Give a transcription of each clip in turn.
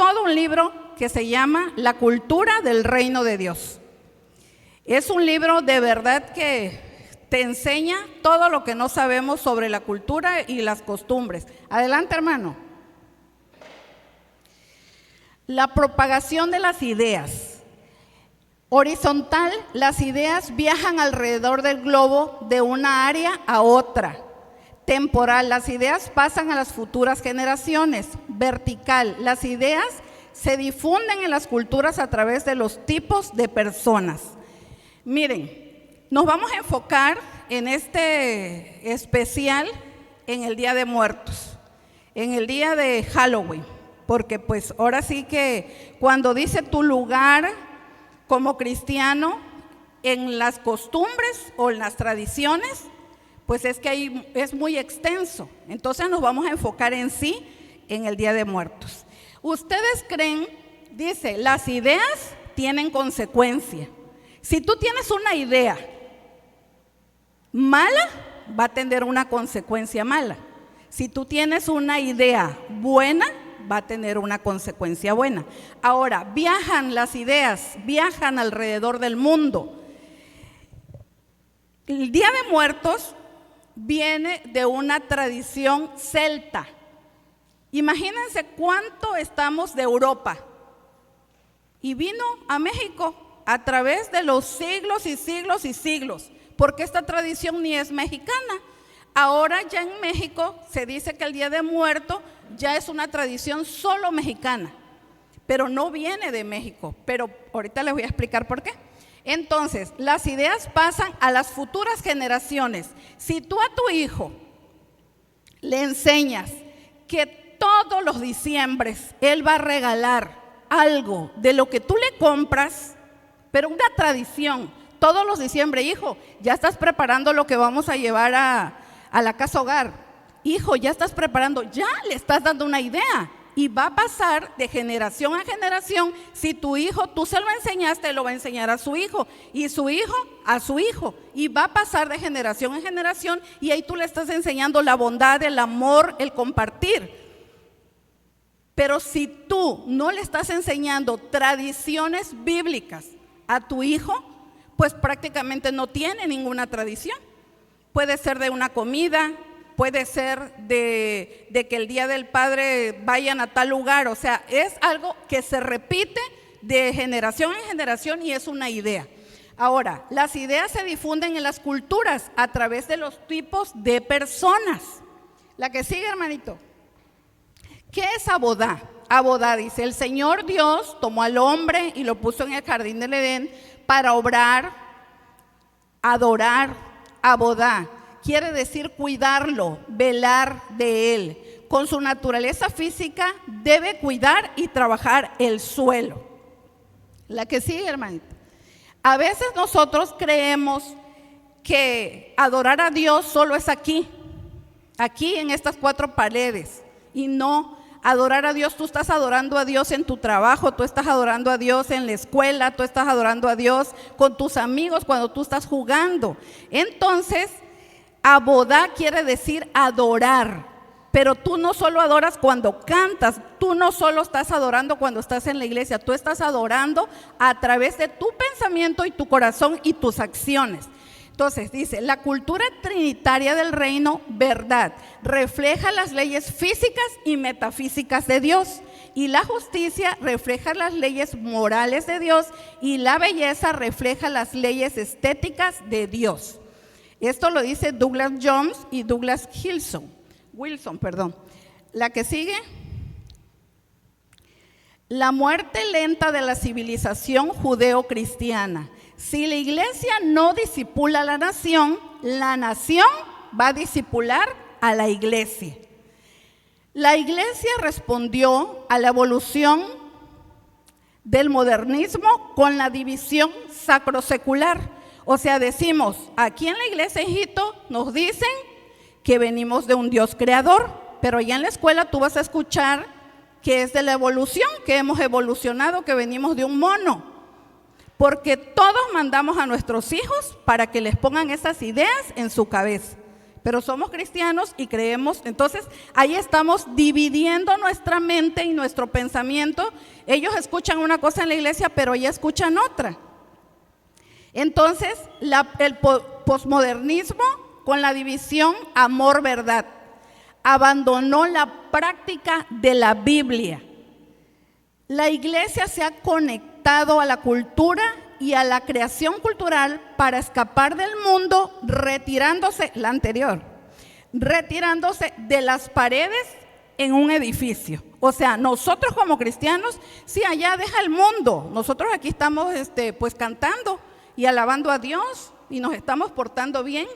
todo un libro que se llama La cultura del reino de Dios. Es un libro de verdad que te enseña todo lo que no sabemos sobre la cultura y las costumbres. Adelante, hermano. La propagación de las ideas. Horizontal, las ideas viajan alrededor del globo de una área a otra. Temporal, las ideas pasan a las futuras generaciones. Vertical, las ideas se difunden en las culturas a través de los tipos de personas. Miren, nos vamos a enfocar en este especial en el Día de Muertos, en el día de Halloween, porque pues ahora sí que cuando dice tu lugar como cristiano en las costumbres o en las tradiciones, pues es que ahí es muy extenso. Entonces nos vamos a enfocar en sí en el Día de Muertos. ¿Ustedes creen? Dice, las ideas tienen consecuencia. Si tú tienes una idea mala, va a tener una consecuencia mala. Si tú tienes una idea buena, va a tener una consecuencia buena. Ahora, viajan las ideas, viajan alrededor del mundo. El Día de Muertos viene de una tradición celta. Imagínense cuánto estamos de Europa y vino a México a través de los siglos y siglos y siglos, porque esta tradición ni es mexicana. Ahora ya en México se dice que el Día de Muertos ya es una tradición solo mexicana, pero no viene de México, pero ahorita les voy a explicar por qué. Entonces, las ideas pasan a las futuras generaciones. Si tú a tu hijo le enseñas que todos los diciembres él va a regalar algo de lo que tú le compras, pero una tradición, todos los diciembre, hijo, ya estás preparando lo que vamos a llevar a la casa hogar. Hijo, ya estás preparando, ya le estás dando una idea. Y va a pasar de generación a generación. Si tu hijo, tú se lo enseñaste, lo va a enseñar a su hijo. Y su hijo, a su hijo. Y va a pasar de generación en generación. Y ahí tú le estás enseñando la bondad, el amor, el compartir. Pero si tú no le estás enseñando tradiciones bíblicas a tu hijo, pues prácticamente no tiene ninguna tradición. Puede ser de una comida, puede ser de que el Día del Padre vayan a tal lugar. O sea, es algo que se repite de generación en generación y es una idea. Ahora, las ideas se difunden en las culturas a través de los tipos de personas. La que sigue, hermanito. ¿Qué es abodá? Abodá dice, el Señor Dios tomó al hombre y lo puso en el jardín del Edén para obrar, adorar. Abodá quiere decir cuidarlo, velar de él. Con su naturaleza física debe cuidar y trabajar el suelo. La que sigue, hermanita. A veces nosotros creemos que adorar a Dios solo es aquí en estas cuatro paredes. Y no, adorar a Dios, tú estás adorando a Dios en tu trabajo, tú estás adorando a Dios en la escuela, tú estás adorando a Dios con tus amigos cuando tú estás jugando. Entonces, abodá quiere decir adorar, pero tú no solo adoras cuando cantas, tú no solo estás adorando cuando estás en la iglesia, tú estás adorando a través de tu pensamiento y tu corazón y tus acciones. Entonces dice, la cultura trinitaria del reino, verdad, refleja las leyes físicas y metafísicas de Dios, y la justicia refleja las leyes morales de Dios, y la belleza refleja las leyes estéticas de Dios. Esto lo dice Douglas Jones y Douglas Wilson. La que sigue. La muerte lenta de la civilización judeo-cristiana. Si la iglesia no discipula a la nación va a discipular a la iglesia. La iglesia respondió a la evolución del modernismo con la división sacrosecular. O sea, decimos, aquí en la iglesia, hijito, nos dicen que venimos de un Dios creador, pero ya en la escuela tú vas a escuchar que es de la evolución, que hemos evolucionado, que venimos de un mono. Porque todos mandamos a nuestros hijos para que les pongan esas ideas en su cabeza. pero somos cristianos y creemos. Entonces, ahí estamos dividiendo nuestra mente y nuestro pensamiento. Ellos escuchan una cosa en la iglesia, pero ya escuchan otra. Entonces, el posmodernismo con la división amor-verdad abandonó la práctica de la Biblia. La iglesia se ha conectado a la cultura y a la creación cultural para escapar del mundo, retirándose de las paredes en un edificio. O sea, nosotros como cristianos, sí, allá deja el mundo. Nosotros aquí estamos pues cantando y alabando a Dios y nos estamos portando bien,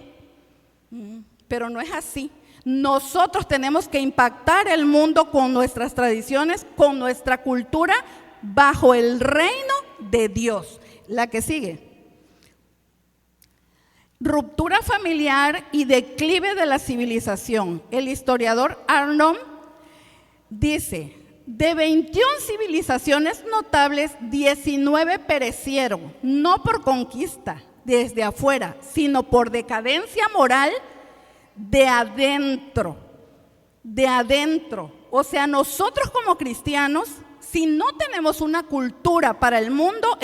pero no es así. Nosotros tenemos que impactar el mundo con nuestras tradiciones, con nuestra cultura, bajo el reino de Dios. La que sigue. Ruptura familiar y declive de la civilización. El historiador Arnold dice: de 21 civilizaciones notables, 19 perecieron, no por conquista desde afuera, sino por decadencia moral de adentro. O sea, nosotros como cristianos, si no tenemos una cultura para el mundo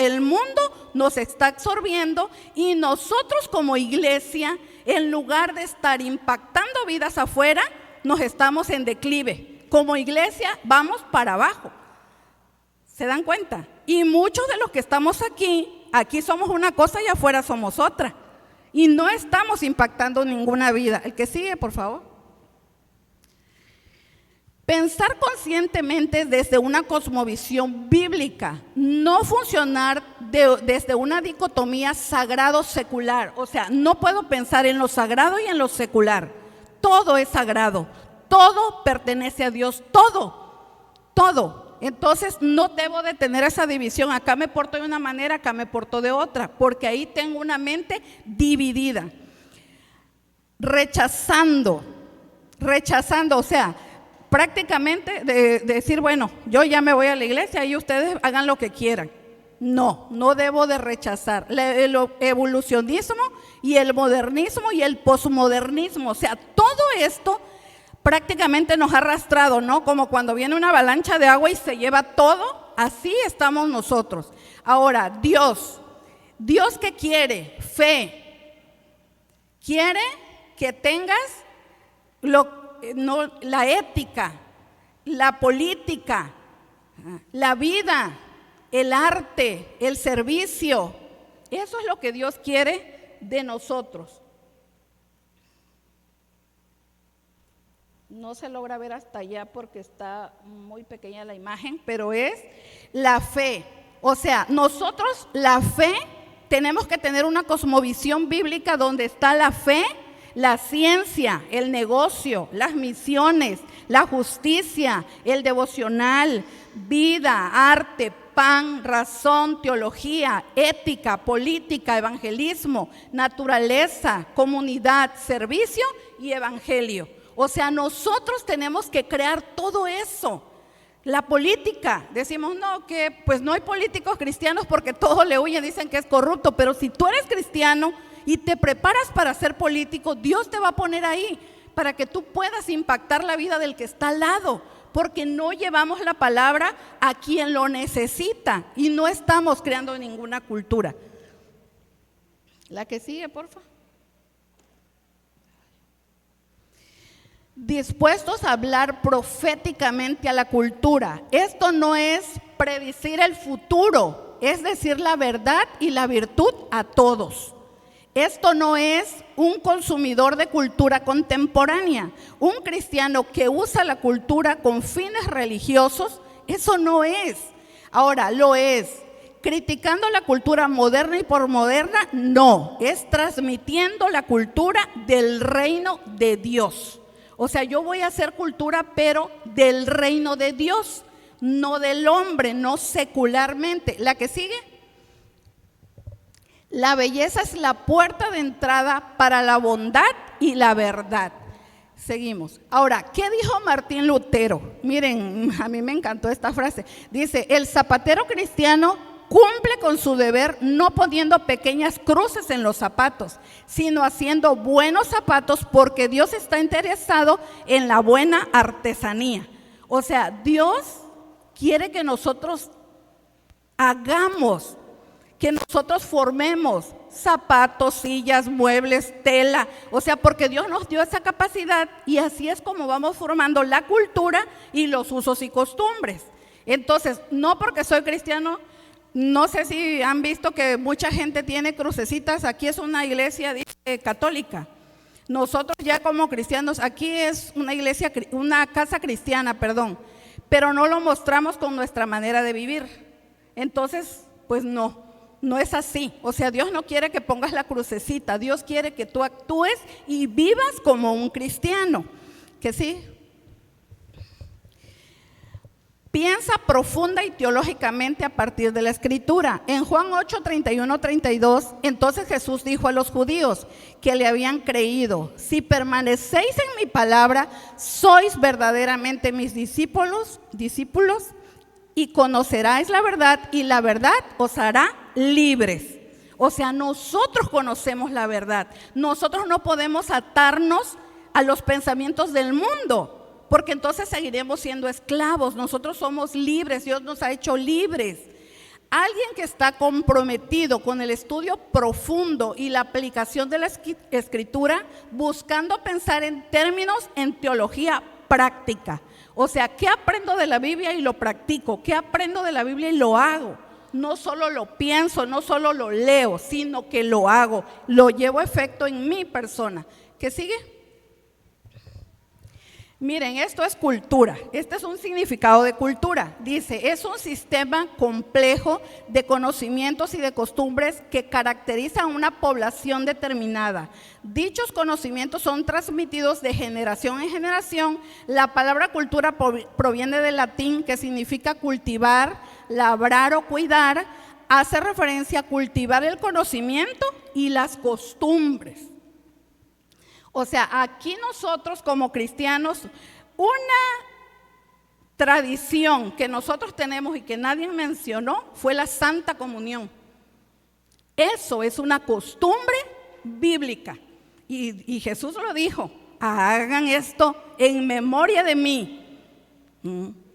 nos está absorbiendo, y nosotros como iglesia, en lugar de estar impactando vidas afuera, nos estamos en declive. Como iglesia vamos para abajo. ¿Se dan cuenta? Y muchos de los que estamos aquí somos una cosa y afuera somos otra. Y no estamos impactando ninguna vida. El que sigue, por favor. Pensar conscientemente desde una cosmovisión bíblica, no funcionar desde una dicotomía sagrado-secular. O sea, no puedo pensar en lo sagrado y en lo secular. Todo es sagrado, todo pertenece a Dios, todo. Entonces no debo de tener esa división. Acá me porto de una manera, acá me porto de otra, porque ahí tengo una mente dividida. Rechazando, o sea, prácticamente de decir, bueno, yo ya me voy a la iglesia y ustedes hagan lo que quieran. No debo de rechazar el evolucionismo y el modernismo y el posmodernismo. O sea, todo esto prácticamente nos ha arrastrado, ¿no? Como cuando viene una avalancha de agua y se lleva todo, así estamos nosotros. Ahora, Dios ¿qué quiere? Fe. Quiere que tengas la ética, la política, la vida, el arte, el servicio. Eso es lo que Dios quiere de nosotros. No se logra ver hasta allá porque está muy pequeña la imagen, pero es la fe. O sea, nosotros la fe tenemos que tener una cosmovisión bíblica donde está la fe, la ciencia, el negocio, las misiones, la justicia, el devocional, vida, arte, pan, razón, teología, ética, política, evangelismo, naturaleza, comunidad, servicio y evangelio. O sea, nosotros tenemos que crear todo eso. La política, decimos no, que pues no hay políticos cristianos porque todos le huyen, dicen que es corrupto, pero si tú eres cristiano y te preparas para ser político, Dios te va a poner ahí para que tú puedas impactar la vida del que está al lado, porque no llevamos la palabra a quien lo necesita y no estamos creando ninguna cultura. La que sigue, por favor. Dispuestos a hablar proféticamente a la cultura. Esto no es predecir el futuro, es decir la verdad y la virtud a todos. Esto no es un consumidor de cultura contemporánea. Un cristiano que usa la cultura con fines religiosos, eso no es. Ahora, lo es. Criticando la cultura moderna y por moderna, no. Es transmitiendo la cultura del reino de Dios. O sea, yo voy a hacer cultura, pero del reino de Dios, no del hombre, no secularmente. ¿La que sigue? La belleza es la puerta de entrada para la bondad y la verdad. Seguimos. Ahora, ¿qué dijo Martín Lutero? Miren, a mí me encantó esta frase. Dice, el zapatero cristiano cumple con su deber no poniendo pequeñas cruces en los zapatos, sino haciendo buenos zapatos, porque Dios está interesado en la buena artesanía. O sea, Dios quiere que nosotros hagamos, que nosotros formemos zapatos, sillas, muebles, tela. O sea, porque Dios nos dio esa capacidad y así es como vamos formando la cultura y los usos y costumbres. Entonces, no porque soy cristiano, no sé si han visto que mucha gente tiene crucecitas. Aquí es una iglesia católica. Nosotros ya como cristianos, aquí es una iglesia, una casa cristiana, perdón, pero no lo mostramos con nuestra manera de vivir. Entonces, pues no es así. O sea, Dios no quiere que pongas la crucecita, Dios quiere que tú actúes y vivas como un cristiano. ¿Que sí? Piensa profunda y teológicamente a partir de la Escritura. En Juan 8, 31, 32, entonces Jesús dijo a los judíos que le habían creído: si permanecéis en mi palabra, sois verdaderamente mis discípulos, y conoceráis la verdad, y la verdad os hará libres. O sea, nosotros conocemos la verdad. Nosotros no podemos atarnos a los pensamientos del mundo, porque entonces seguiremos siendo esclavos. Nosotros somos libres, Dios nos ha hecho libres. Alguien que está comprometido con el estudio profundo y la aplicación de la Escritura, buscando pensar en términos en teología práctica. O sea, ¿qué aprendo de la Biblia y lo practico? ¿Qué aprendo de la Biblia y lo hago? No solo lo pienso, no solo lo leo, sino que lo hago, lo llevo a efecto en mi persona. ¿Qué sigue? Miren, esto es cultura, este es un significado de cultura. Dice, es un sistema complejo de conocimientos y de costumbres que caracteriza a una población determinada. Dichos conocimientos son transmitidos de generación en generación. La palabra cultura proviene del latín, que significa cultivar, labrar o cuidar. Hace referencia a cultivar el conocimiento y las costumbres. O sea, aquí nosotros como cristianos, una tradición que nosotros tenemos y que nadie mencionó fue la Santa Comunión. Eso es una costumbre bíblica. Y Jesús lo dijo: hagan esto en memoria de mí.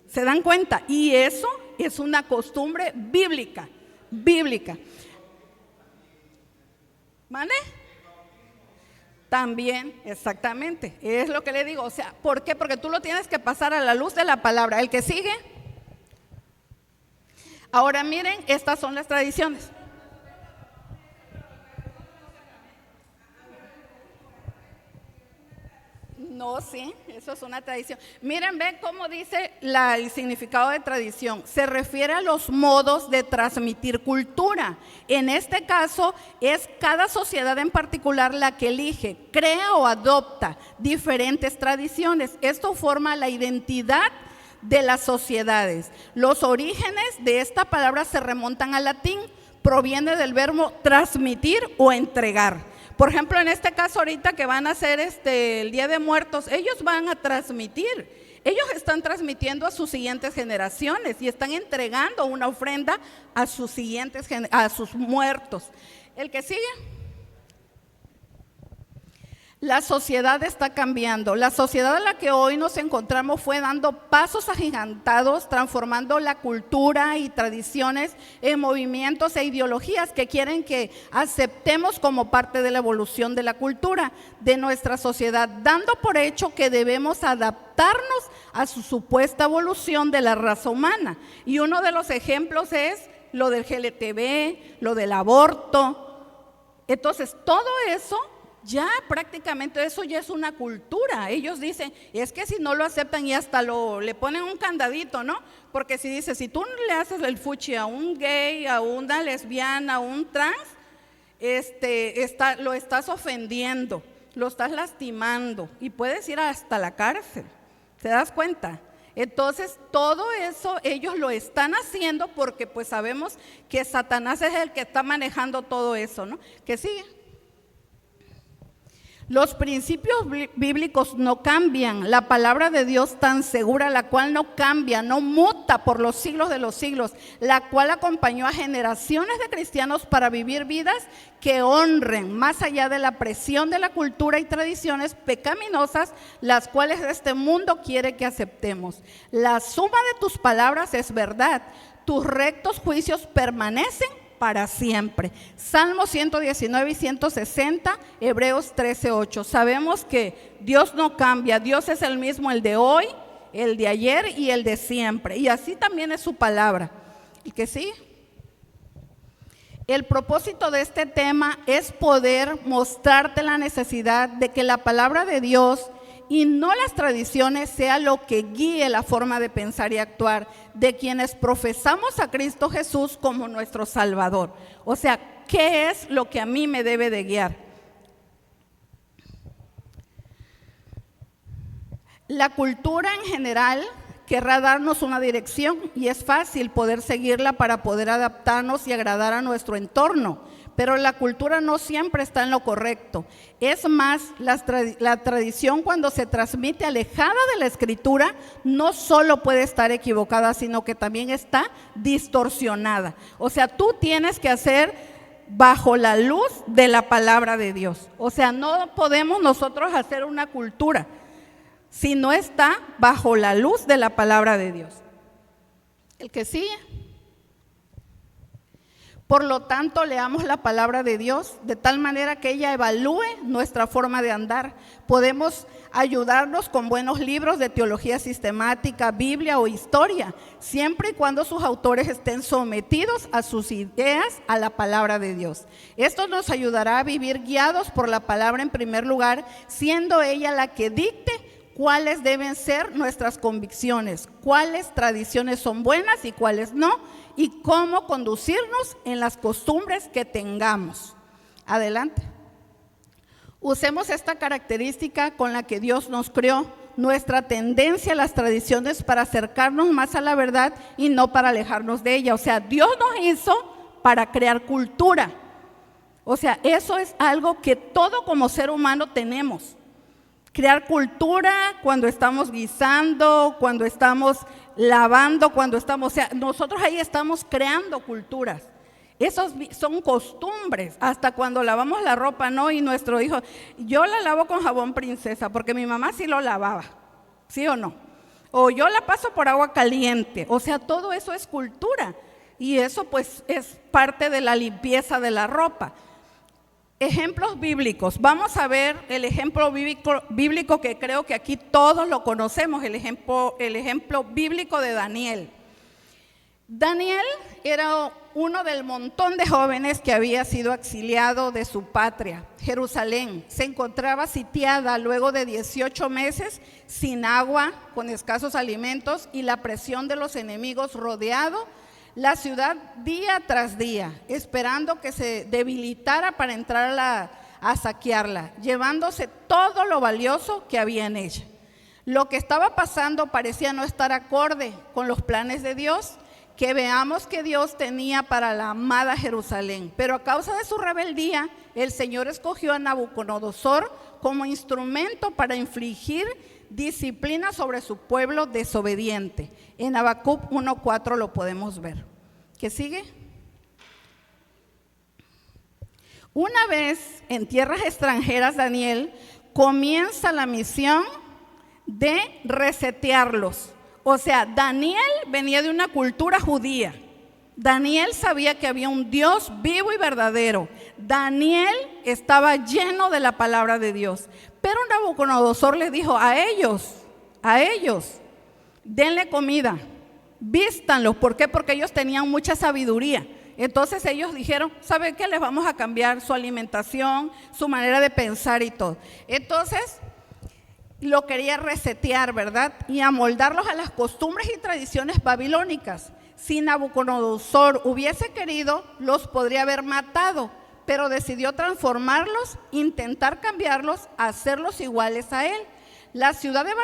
¿Se dan cuenta? Y eso es una costumbre bíblica. ¿Vale? También, exactamente, es lo que le digo. O sea, ¿por qué? Porque tú lo tienes que pasar a la luz de la palabra. El que sigue. Ahora miren, estas son las tradiciones. No, sí, eso es una tradición. Miren, ven cómo dice el significado de tradición. Se refiere a los modos de transmitir cultura. En este caso, es cada sociedad en particular la que elige, crea o adopta diferentes tradiciones. Esto forma la identidad de las sociedades. Los orígenes de esta palabra se remontan al latín. Proviene del verbo transmitir o entregar. Por ejemplo, en este caso ahorita que van a hacer el Día de Muertos, ellos van a transmitir, ellos están transmitiendo a sus siguientes generaciones y están entregando una ofrenda a sus muertos. El que sigue. La sociedad está cambiando. La sociedad en la que hoy nos encontramos fue dando pasos agigantados, transformando la cultura y tradiciones en movimientos e ideologías que quieren que aceptemos como parte de la evolución de la cultura de nuestra sociedad, dando por hecho que debemos adaptarnos a su supuesta evolución de la raza humana. Y uno de los ejemplos es lo del LGTB, lo del aborto. Entonces, todo eso ya prácticamente eso ya es una cultura. Ellos dicen, es que si no lo aceptan y hasta le ponen un candadito, ¿no? Porque si dice, si tú le haces el fuchi a un gay, a una lesbiana, a un trans, lo estás ofendiendo, lo estás lastimando y puedes ir hasta la cárcel. ¿Te das cuenta? Entonces todo eso ellos lo están haciendo porque pues sabemos que Satanás es el que está manejando todo eso, ¿no? Que sigue. Los principios bíblicos no cambian. La palabra de Dios tan segura, la cual no cambia, no muta por los siglos de los siglos, la cual acompañó a generaciones de cristianos para vivir vidas que honren más allá de la presión de la cultura y tradiciones pecaminosas, las cuales este mundo quiere que aceptemos. La suma de tus palabras es verdad. Tus rectos juicios permanecen para siempre. Salmo 119 y 160, Hebreos 13:8. Sabemos que Dios no cambia, Dios es el mismo, el de hoy, el de ayer y el de siempre. Y así también es su palabra. ¿Y que sí? El propósito de este tema es poder mostrarte la necesidad de que la palabra de Dios y no las tradiciones sea lo que guíe la forma de pensar y actuar de quienes profesamos a Cristo Jesús como nuestro Salvador. O sea, ¿qué es lo que a mí me debe de guiar? La cultura en general querrá darnos una dirección y es fácil poder seguirla para poder adaptarnos y agradar a nuestro entorno. Pero la cultura no siempre está en lo correcto. Es más, la tradición cuando se transmite alejada de la Escritura no solo puede estar equivocada, sino que también está distorsionada. O sea, tú tienes que hacer bajo la luz de la palabra de Dios. O sea, no podemos nosotros hacer una cultura si no está bajo la luz de la palabra de Dios. El que sigue. Por lo tanto, leamos la palabra de Dios de tal manera que ella evalúe nuestra forma de andar. Podemos ayudarnos con buenos libros de teología sistemática, Biblia o historia, siempre y cuando sus autores estén sometidos a sus ideas, a la palabra de Dios. Esto nos ayudará a vivir guiados por la palabra en primer lugar, siendo ella la que dicte cuáles deben ser nuestras convicciones, cuáles tradiciones son buenas y cuáles no, y cómo conducirnos en las costumbres que tengamos. Adelante. Usemos esta característica con la que Dios nos creó, nuestra tendencia a las tradiciones para acercarnos más a la verdad y no para alejarnos de ella. O sea, Dios nos hizo para crear cultura. O sea, eso es algo que todo como ser humano tenemos. Crear cultura cuando estamos guisando, cuando estamos lavando, cuando estamos, o sea, nosotros ahí estamos creando culturas. Esos son costumbres, hasta cuando lavamos la ropa, ¿no? Y nuestro hijo, yo la lavo con jabón princesa, porque mi mamá sí lo lavaba, ¿sí o no? O yo la paso por agua caliente, o sea, todo eso es cultura. Y eso pues es parte de la limpieza de la ropa. Ejemplos bíblicos. Vamos a ver el ejemplo bíblico que creo que aquí todos lo conocemos, el ejemplo bíblico de Daniel. Daniel era uno del montón de jóvenes que había sido exiliado de su patria, Jerusalén. Se encontraba sitiada luego de 18 meses sin agua, con escasos alimentos y la presión de los enemigos, rodeado la ciudad día tras día, esperando que se debilitara para entrar a saquearla, llevándose todo lo valioso que había en ella. Lo que estaba pasando parecía no estar acorde con los planes de Dios, que veamos que Dios tenía para la amada Jerusalén. Pero a causa de su rebeldía, el Señor escogió a Nabucodonosor como instrumento para infligir disciplina sobre su pueblo desobediente. En Habacuc 1:4 lo podemos ver. ¿Qué sigue? Una vez en tierras extranjeras, Daniel comienza la misión de resetearlos. O sea, Daniel venía de una cultura judía. Daniel sabía que había un Dios vivo y verdadero. Daniel estaba lleno de la palabra de Dios. Pero Nabucodonosor les dijo a ellos, denle comida, vístanlos. ¿Por qué? Porque ellos tenían mucha sabiduría. Entonces ellos dijeron, ¿saben qué? Les vamos a cambiar su alimentación, su manera de pensar y todo. Entonces lo quería resetear, ¿verdad? Y amoldarlos a las costumbres y tradiciones babilónicas. Si Nabucodonosor hubiese querido, los podría haber matado, pero decidió transformarlos, intentar cambiarlos, hacerlos iguales a él. La ciudad de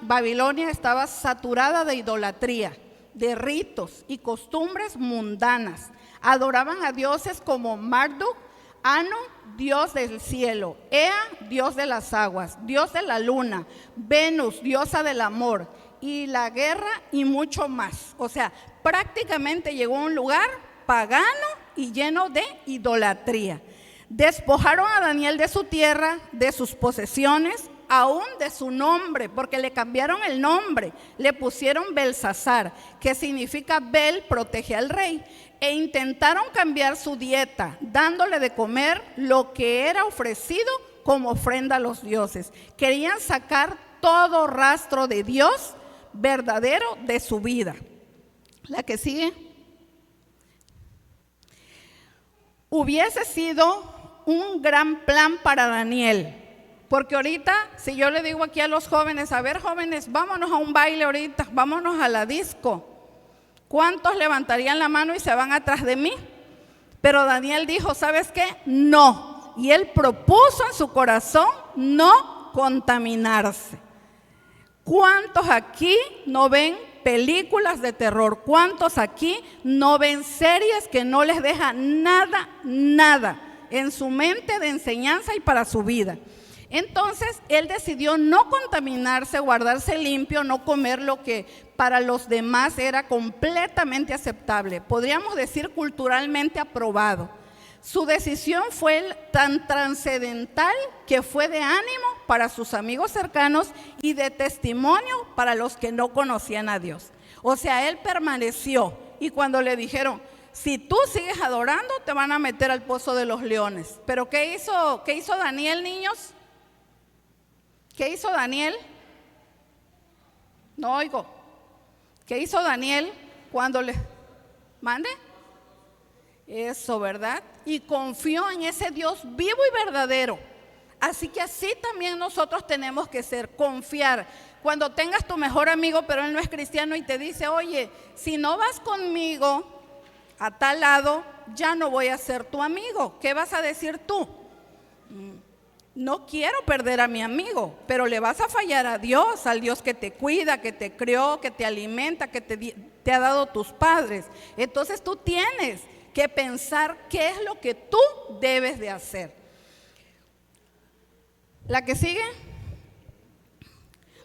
Babilonia estaba saturada de idolatría, de ritos y costumbres mundanas. Adoraban a dioses como Marduk, Anu, dios del cielo, Ea, dios de las aguas, dios de la luna, Venus, diosa del amor, y la guerra y mucho más. O sea, prácticamente llegó a un lugar pagano y lleno de idolatría. Despojaron a Daniel de su tierra, de sus posesiones, aún de su nombre, porque le cambiaron el nombre, le pusieron Belsasar, que significa Bel, protege al rey, e intentaron cambiar su dieta, dándole de comer lo que era ofrecido como ofrenda a los dioses. Querían sacar todo rastro de Dios verdadero de su vida. La que sigue. Hubiese sido un gran plan para Daniel, porque ahorita, si yo le digo aquí a los jóvenes, a ver jóvenes, vámonos a un baile ahorita, vámonos a la disco, ¿cuántos levantarían la mano y se van atrás de mí? Pero Daniel dijo, ¿sabes qué? No. Y él propuso en su corazón no contaminarse. ¿Cuántos aquí no ven películas de terror? ¿Cuántos aquí no ven series que no les dejan nada en su mente de enseñanza y para su vida? Entonces, él decidió no contaminarse, guardarse limpio, no comer lo que para los demás era completamente aceptable, podríamos decir culturalmente aprobado. Su decisión fue tan trascendental que fue de ánimo para sus amigos cercanos y de testimonio para los que no conocían a Dios. O sea, él permaneció, y cuando le dijeron, si tú sigues adorando, te van a meter al pozo de los leones. Pero ¿qué hizo Daniel, niños? ¿Qué hizo Daniel? No oigo. ¿Qué hizo Daniel cuando le... ¿Mande? Eso, ¿verdad? Y confió en ese Dios vivo y verdadero. Así que así también nosotros tenemos que ser, confiar. Cuando tengas tu mejor amigo, pero él no es cristiano y te dice, oye, si no vas conmigo a tal lado, ya no voy a ser tu amigo. ¿Qué vas a decir tú? No quiero perder a mi amigo, pero le vas a fallar a Dios, al Dios que te cuida, que te crió, que te alimenta, que te ha dado tus padres. Entonces tú tienes que pensar qué es lo que tú debes de hacer. La que sigue.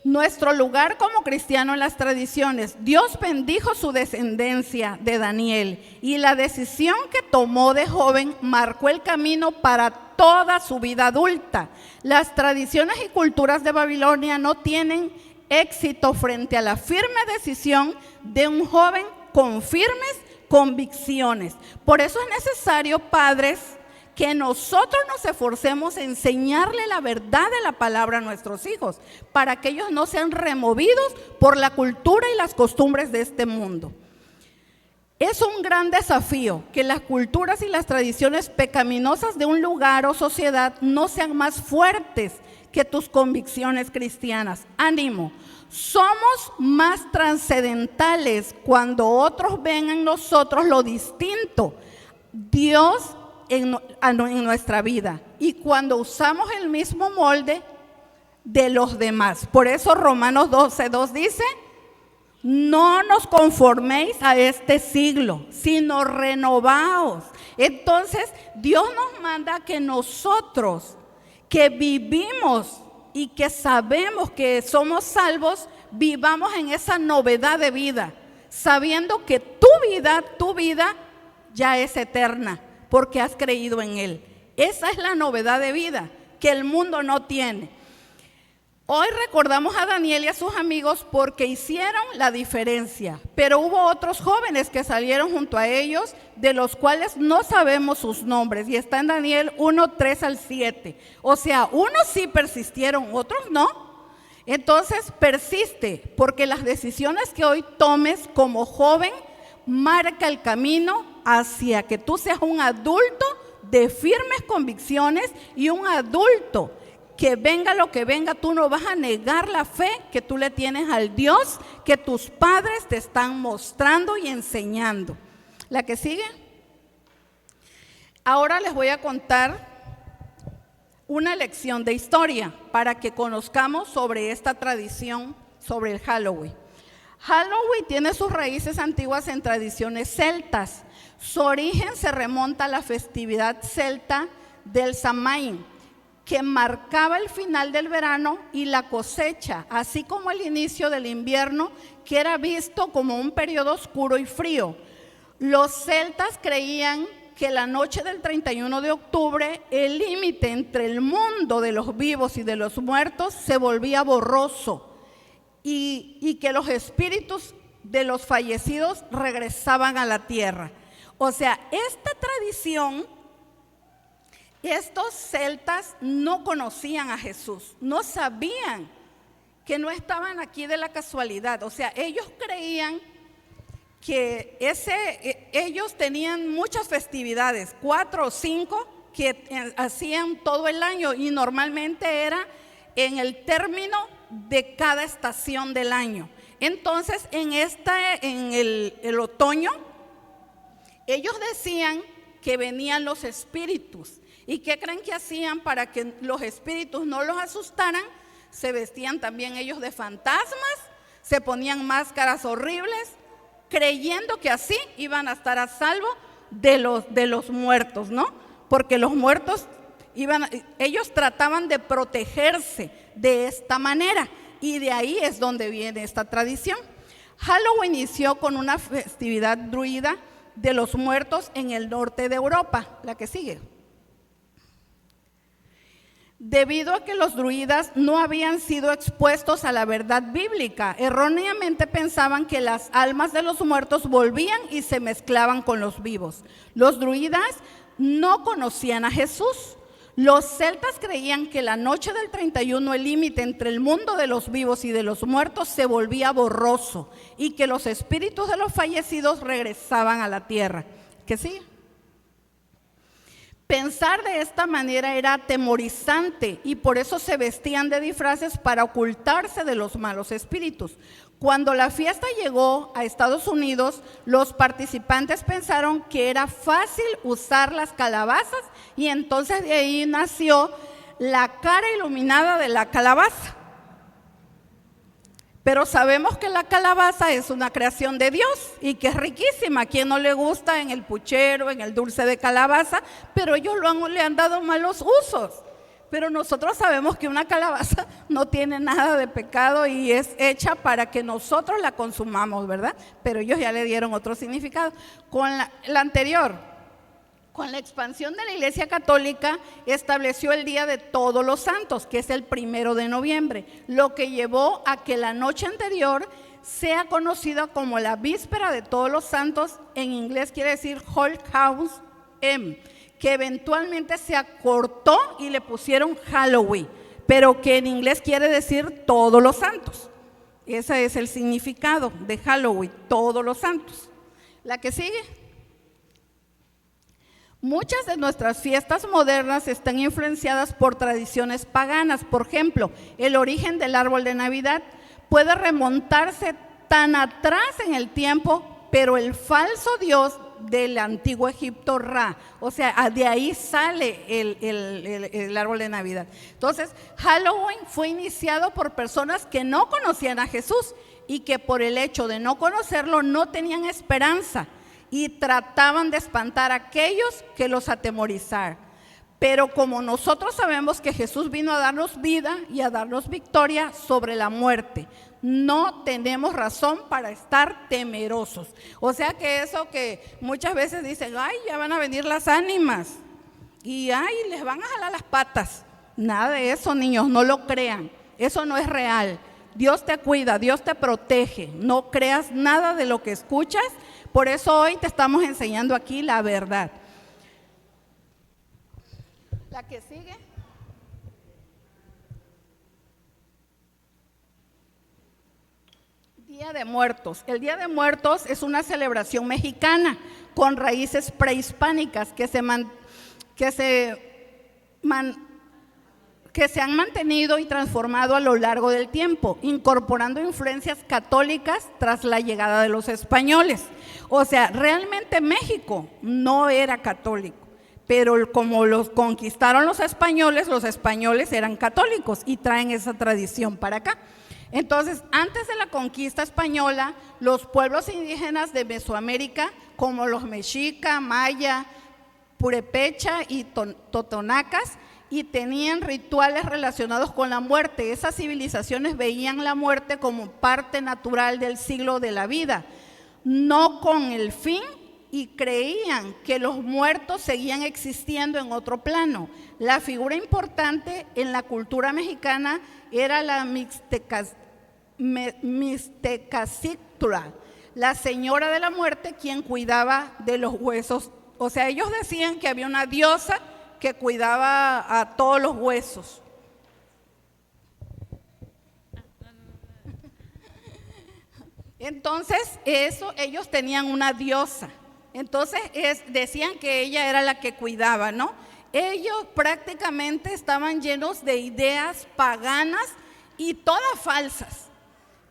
Nuestro lugar como cristiano en las tradiciones. Dios bendijo su descendencia de Daniel y la decisión que tomó de joven marcó el camino para toda su vida adulta. Las tradiciones y culturas de Babilonia no tienen éxito frente a la firme decisión de un joven con firmes convicciones. Por eso es necesario, padres, que nosotros nos esforcemos en enseñarle la verdad de la palabra a nuestros hijos, para que ellos no sean removidos por la cultura y las costumbres de este mundo. Es un gran desafío que las culturas y las tradiciones pecaminosas de un lugar o sociedad no sean más fuertes que tus convicciones cristianas. Ánimo, somos más trascendentales cuando otros ven en nosotros lo distinto, Dios en nuestra vida, y cuando usamos el mismo molde de los demás. Por eso Romanos 12:2 dice, no nos conforméis a este siglo, sino renovaos. Entonces Dios nos manda que nosotros que vivimos y que sabemos que somos salvos, vivamos en esa novedad de vida, sabiendo que tu vida ya es eterna, porque has creído en Él. Esa es la novedad de vida que el mundo no tiene. Hoy recordamos a Daniel y a sus amigos porque hicieron la diferencia, pero hubo otros jóvenes que salieron junto a ellos, de los cuales no sabemos sus nombres, y está en Daniel 1:3-7. O sea, unos sí persistieron, otros no. Entonces persiste, porque las decisiones que hoy tomes como joven marca el camino hacia que tú seas un adulto de firmes convicciones, y un adulto que venga lo que venga, tú no vas a negar la fe que tú le tienes al Dios que tus padres te están mostrando y enseñando. La que sigue. Ahora les voy a contar una lección de historia para que conozcamos sobre esta tradición, sobre el Halloween. Halloween tiene sus raíces antiguas en tradiciones celtas. Su origen se remonta a la festividad celta del Samaín, que marcaba el final del verano y la cosecha, así como el inicio del invierno, que era visto como un periodo oscuro y frío. Los celtas creían que la noche del 31 de octubre, el límite entre el mundo de los vivos y de los muertos se volvía borroso y que los espíritus de los fallecidos regresaban a la tierra. O sea, esta tradición, estos celtas no conocían a Jesús, no sabían que no estaban aquí de la casualidad. O sea, ellos creían que ellos tenían muchas festividades, 4 o 5 que hacían todo el año, y normalmente era en el término de cada estación del año. Entonces, en el otoño, ellos decían que venían los espíritus. ¿Y qué creen que hacían para que los espíritus no los asustaran? Se vestían también ellos de fantasmas, se ponían máscaras horribles, creyendo que así iban a estar a salvo de los muertos, ¿no? Porque los muertos ellos trataban de protegerse de esta manera, y de ahí es donde viene esta tradición. Halloween inició con una festividad druida de los muertos en el norte de Europa. La que sigue. Debido a que los druidas no habían sido expuestos a la verdad bíblica, erróneamente pensaban que las almas de los muertos volvían y se mezclaban con los vivos. Los druidas no conocían a Jesús. Los celtas creían que la noche del 31, el límite entre el mundo de los vivos y de los muertos se volvía borroso y que los espíritus de los fallecidos regresaban a la tierra. ¿Qué sigue? Pensar de esta manera era atemorizante y por eso se vestían de disfraces para ocultarse de los malos espíritus. Cuando la fiesta llegó a Estados Unidos, los participantes pensaron que era fácil usar las calabazas y entonces de ahí nació la cara iluminada de la calabaza. Pero sabemos que la calabaza es una creación de Dios y que es riquísima. ¿A quién no le gusta en el puchero, en el dulce de calabaza? Pero ellos le han dado malos usos. Pero nosotros sabemos que una calabaza no tiene nada de pecado y es hecha para que nosotros la consumamos, ¿verdad? Pero ellos ya le dieron otro significado. Con la anterior, con la expansión de la Iglesia Católica, estableció el Día de Todos los Santos, que es el 1 de noviembre, lo que llevó a que la noche anterior sea conocida como la Víspera de Todos los Santos. En inglés quiere decir All Hallows Eve, que eventualmente se acortó y le pusieron Halloween, pero que en inglés quiere decir Todos los Santos. Ese es el significado de Halloween, Todos los Santos. La que sigue. Muchas de nuestras fiestas modernas están influenciadas por tradiciones paganas. Por ejemplo, el origen del árbol de Navidad puede remontarse tan atrás en el tiempo, pero el falso dios del antiguo Egipto, Ra, o sea, de ahí sale el árbol de Navidad. Entonces, Halloween fue iniciado por personas que no conocían a Jesús y que por el hecho de no conocerlo no tenían esperanza y trataban de espantar a aquellos que los atemorizaran. Pero como nosotros sabemos que Jesús vino a darnos vida y a darnos victoria sobre la muerte, no tenemos razón para estar temerosos. O sea que eso que muchas veces dicen, ay, ya van a venir las ánimas y ay, les van a jalar las patas. Nada de eso, niños, no lo crean. Eso no es real. Dios te cuida, Dios te protege. No creas nada de lo que escuchas. Por eso hoy te estamos enseñando aquí la verdad. La que sigue. Día de Muertos. El Día de Muertos es una celebración mexicana con raíces prehispánicas que se han mantenido y transformado a lo largo del tiempo, incorporando influencias católicas tras la llegada de los españoles. O sea, realmente México no era católico, pero como los conquistaron los españoles eran católicos y traen esa tradición para acá. Entonces, antes de la conquista española, los pueblos indígenas de Mesoamérica, como los mexica, maya, purépecha y totonacas, y tenían rituales relacionados con la muerte. Esas civilizaciones veían la muerte como parte natural del ciclo de la vida, no con el fin, y creían que los muertos seguían existiendo en otro plano. La figura importante en la cultura mexicana era la Mixtecacictla, la señora de la muerte, quien cuidaba de los huesos. O sea, ellos decían que había una diosa que cuidaba a todos los huesos. Entonces, ellos tenían una diosa. Entonces, decían que ella era la que cuidaba, ¿no? Ellos prácticamente estaban llenos de ideas paganas y todas falsas.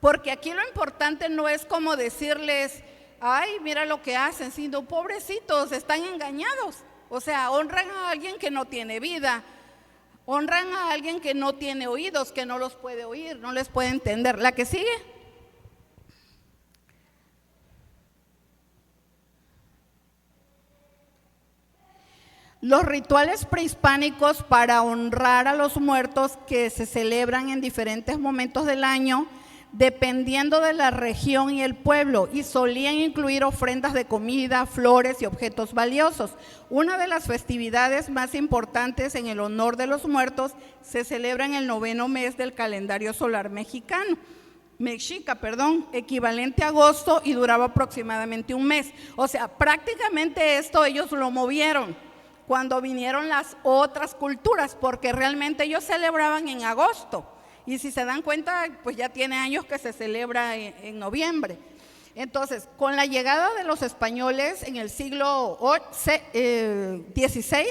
Porque aquí lo importante no es como decirles, ay, mira lo que hacen, sino pobrecitos, están engañados. O sea, honran a alguien que no tiene vida, honran a alguien que no tiene oídos, que no los puede oír, no les puede entender. ¿La que sigue? Los rituales prehispánicos para honrar a los muertos que se celebran en diferentes momentos del año, dependiendo de la región y el pueblo, y solían incluir ofrendas de comida, flores y objetos valiosos. Una de las festividades más importantes en el honor de los muertos se celebra en el 9º mes del calendario solar mexica, equivalente a agosto, y duraba aproximadamente un mes. O sea, prácticamente esto ellos lo movieron cuando vinieron las otras culturas, porque realmente ellos celebraban en agosto. Y si se dan cuenta, pues ya tiene años que se celebra en noviembre. Entonces, con la llegada de los españoles en el siglo XVI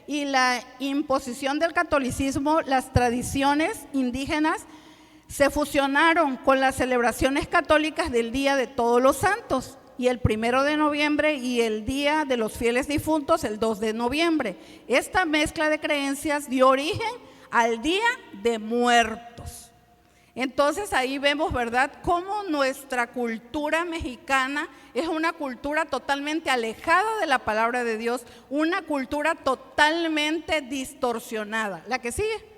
y la imposición del catolicismo, las tradiciones indígenas se fusionaron con las celebraciones católicas del Día de Todos los Santos, y el 1 de noviembre, y el Día de los Fieles Difuntos, el 2 de noviembre. Esta mezcla de creencias dio origen al Día de Muertos. Entonces ahí vemos, ¿verdad?, cómo nuestra cultura mexicana es una cultura totalmente alejada de la palabra de Dios, una cultura totalmente distorsionada. ¿La que sigue?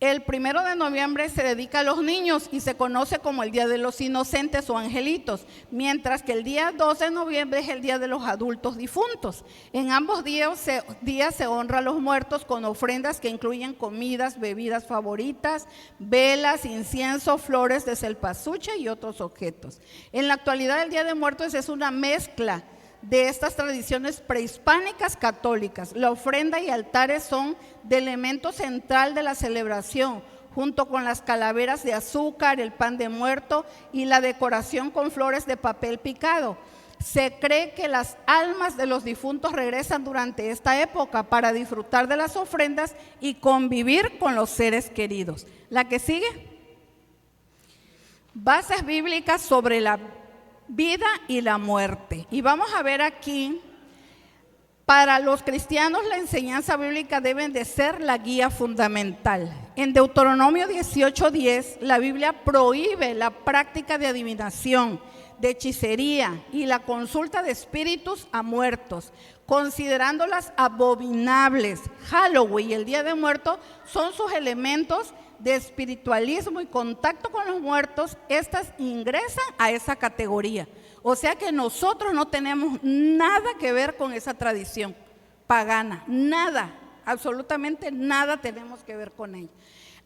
El 1 de noviembre se dedica a los niños y se conoce como el Día de los Inocentes o Angelitos, mientras que el día 2 de noviembre es el Día de los Adultos Difuntos. En ambos días se honra a los muertos con ofrendas que incluyen comidas, bebidas favoritas, velas, incienso, flores de cempasúchil y otros objetos. En la actualidad, el Día de Muertos es una mezcla de estas tradiciones prehispánicas católicas. La ofrenda y altares son de elemento central de la celebración, junto con las calaveras de azúcar, el pan de muerto y la decoración con flores de papel picado. Se cree que las almas de los difuntos regresan durante esta época para disfrutar de las ofrendas y convivir con los seres queridos. ¿La que sigue? Bases bíblicas sobre la vida y la muerte. Y vamos a ver aquí, para los cristianos la enseñanza bíblica debe de ser la guía fundamental. En Deuteronomio 18:10, la Biblia prohíbe la práctica de adivinación, de hechicería y la consulta de espíritus a muertos, considerándolas abominables. Halloween y el Día de Muertos son sus elementos de espiritualismo y contacto con los muertos. Estas ingresan a esa categoría. O sea que nosotros no tenemos nada que ver con esa tradición pagana, nada, absolutamente nada tenemos que ver con ella.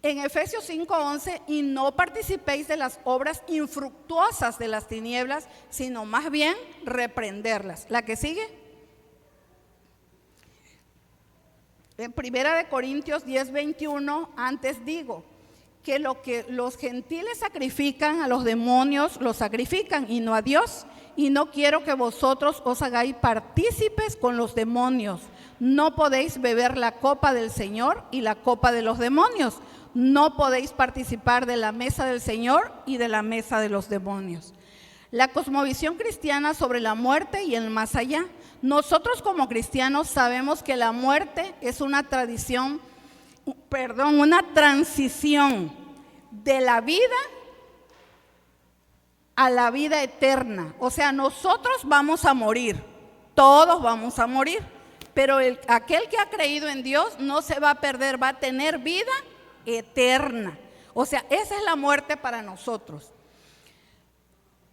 En Efesios 5:11, y no participéis de las obras infructuosas de las tinieblas, sino más bien reprenderlas. ¿La que sigue? En 1 Corintios 10:21, antes digo que lo que los gentiles sacrifican a los demonios, lo sacrifican y no a Dios. Y no quiero que vosotros os hagáis partícipes con los demonios. No podéis beber la copa del Señor y la copa de los demonios. No podéis participar de la mesa del Señor y de la mesa de los demonios. La cosmovisión cristiana sobre la muerte y el más allá. Nosotros como cristianos sabemos que la muerte es una transición de la vida a la vida eterna. O sea, nosotros vamos a morir, Todos vamos a morir, pero aquel que ha creído en Dios no se va a perder, va a tener vida eterna. O sea, esa es la muerte para nosotros.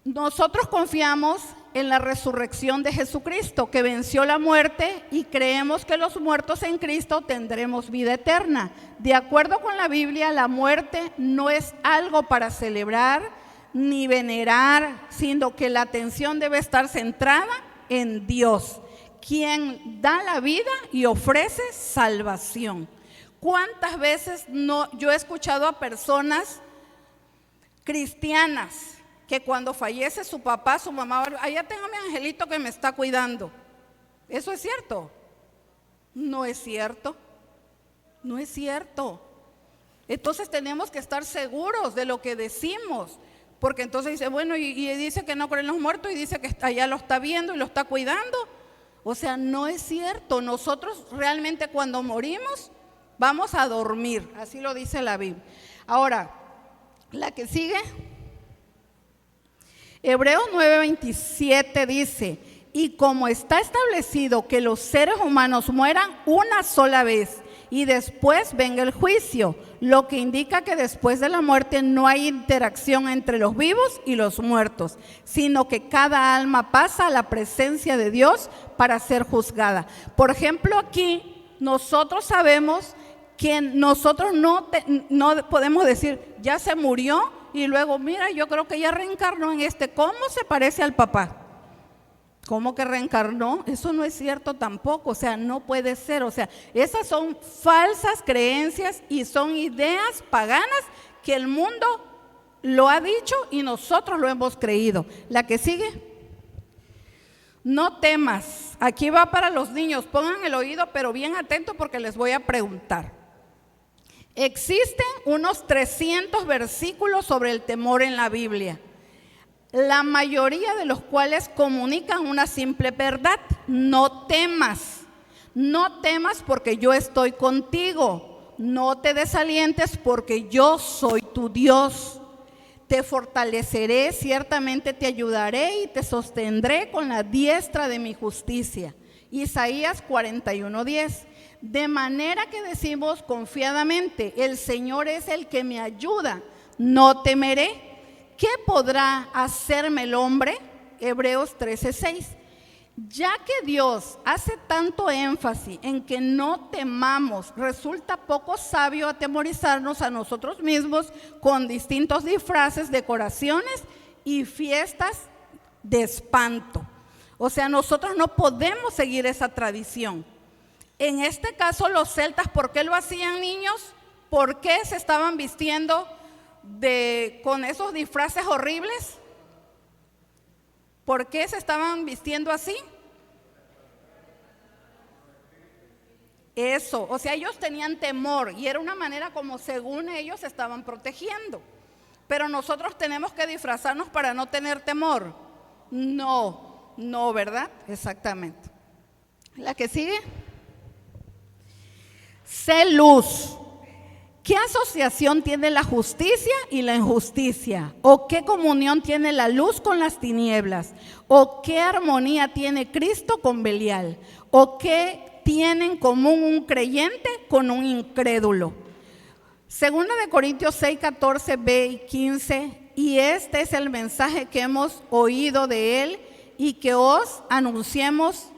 Nosotros confiamos en la resurrección de Jesucristo, que venció la muerte, y creemos que los muertos en Cristo tendremos vida eterna. De acuerdo con la Biblia, la muerte no es algo para celebrar ni venerar, sino que la atención debe estar centrada en Dios, quien da la vida y ofrece salvación. ¿Cuántas veces yo he escuchado a personas cristianas que cuando fallece su papá, su mamá, allá tengo a mi angelito que me está cuidando? ¿Eso es cierto? No es cierto. No es cierto. Entonces tenemos que estar seguros de lo que decimos, porque entonces dice, bueno, y dice que no creen los muertos y dice que allá lo está viendo y lo está cuidando. O sea, no es cierto. Nosotros realmente cuando morimos vamos a dormir, así lo dice la Biblia. Ahora, la que sigue, Hebreos 9:27 dice, y como está establecido que los seres humanos mueran una sola vez y después venga el juicio, lo que indica que después de la muerte no hay interacción entre los vivos y los muertos, sino que cada alma pasa a la presencia de Dios para ser juzgada. Por ejemplo, aquí nosotros sabemos que nosotros no podemos decir, ya se murió y luego, mira, yo creo que ya reencarnó en ¿cómo se parece al papá? ¿Cómo que reencarnó? Eso no es cierto tampoco, o sea, no puede ser. O sea, esas son falsas creencias y son ideas paganas que el mundo lo ha dicho y nosotros lo hemos creído. La que sigue. No temas. Aquí va para los niños, pongan el oído pero bien atentos porque les voy a preguntar. Existen unos 300 versículos sobre el temor en la Biblia, la mayoría de los cuales comunican una simple verdad: no temas, no temas porque yo estoy contigo, no te desalientes porque yo soy tu Dios, te fortaleceré, ciertamente te ayudaré y te sostendré con la diestra de mi justicia. Isaías 41:10. De manera que decimos confiadamente, el Señor es el que me ayuda, no temeré. ¿Qué podrá hacerme el hombre? Hebreos 13:6. Ya que Dios hace tanto énfasis en que no temamos, resulta poco sabio atemorizarnos a nosotros mismos con distintos disfraces, decoraciones y fiestas de espanto. O sea, nosotros no podemos seguir esa tradición. En este caso, los celtas, ¿por qué lo hacían, niños? ¿Por qué se estaban vistiendo con esos disfraces horribles? ¿Por qué se estaban vistiendo así? Eso, o sea, ellos tenían temor y era una manera como según ellos se estaban protegiendo. Pero nosotros tenemos que disfrazarnos para no tener temor. No, ¿verdad? Exactamente. La que sigue. Sé luz. ¿Qué asociación tiene la justicia y la injusticia? ¿O qué comunión tiene la luz con las tinieblas? ¿O qué armonía tiene Cristo con Belial? ¿O qué tiene en común un creyente con un incrédulo? Segunda de Corintios 6, 14, b y 15. Y este es el mensaje que hemos oído de él y que os anunciemos: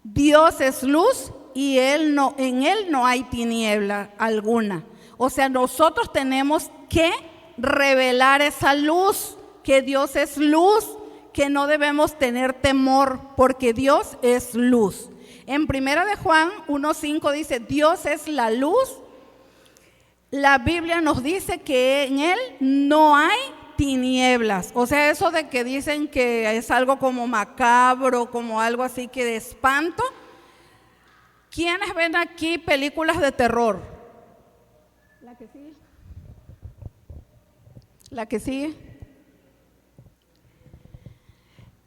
Dios es luz y en él no hay tiniebla alguna. O sea, nosotros tenemos que revelar esa luz, que Dios es luz, que no debemos tener temor, porque Dios es luz. En primera de Juan 1:5 dice, Dios es la luz. La Biblia nos dice que en él no hay tinieblas. O sea, eso de que dicen que es algo como macabro, como algo así que de espanto. ¿Quiénes ven aquí películas de terror? La que sigue. La que sigue.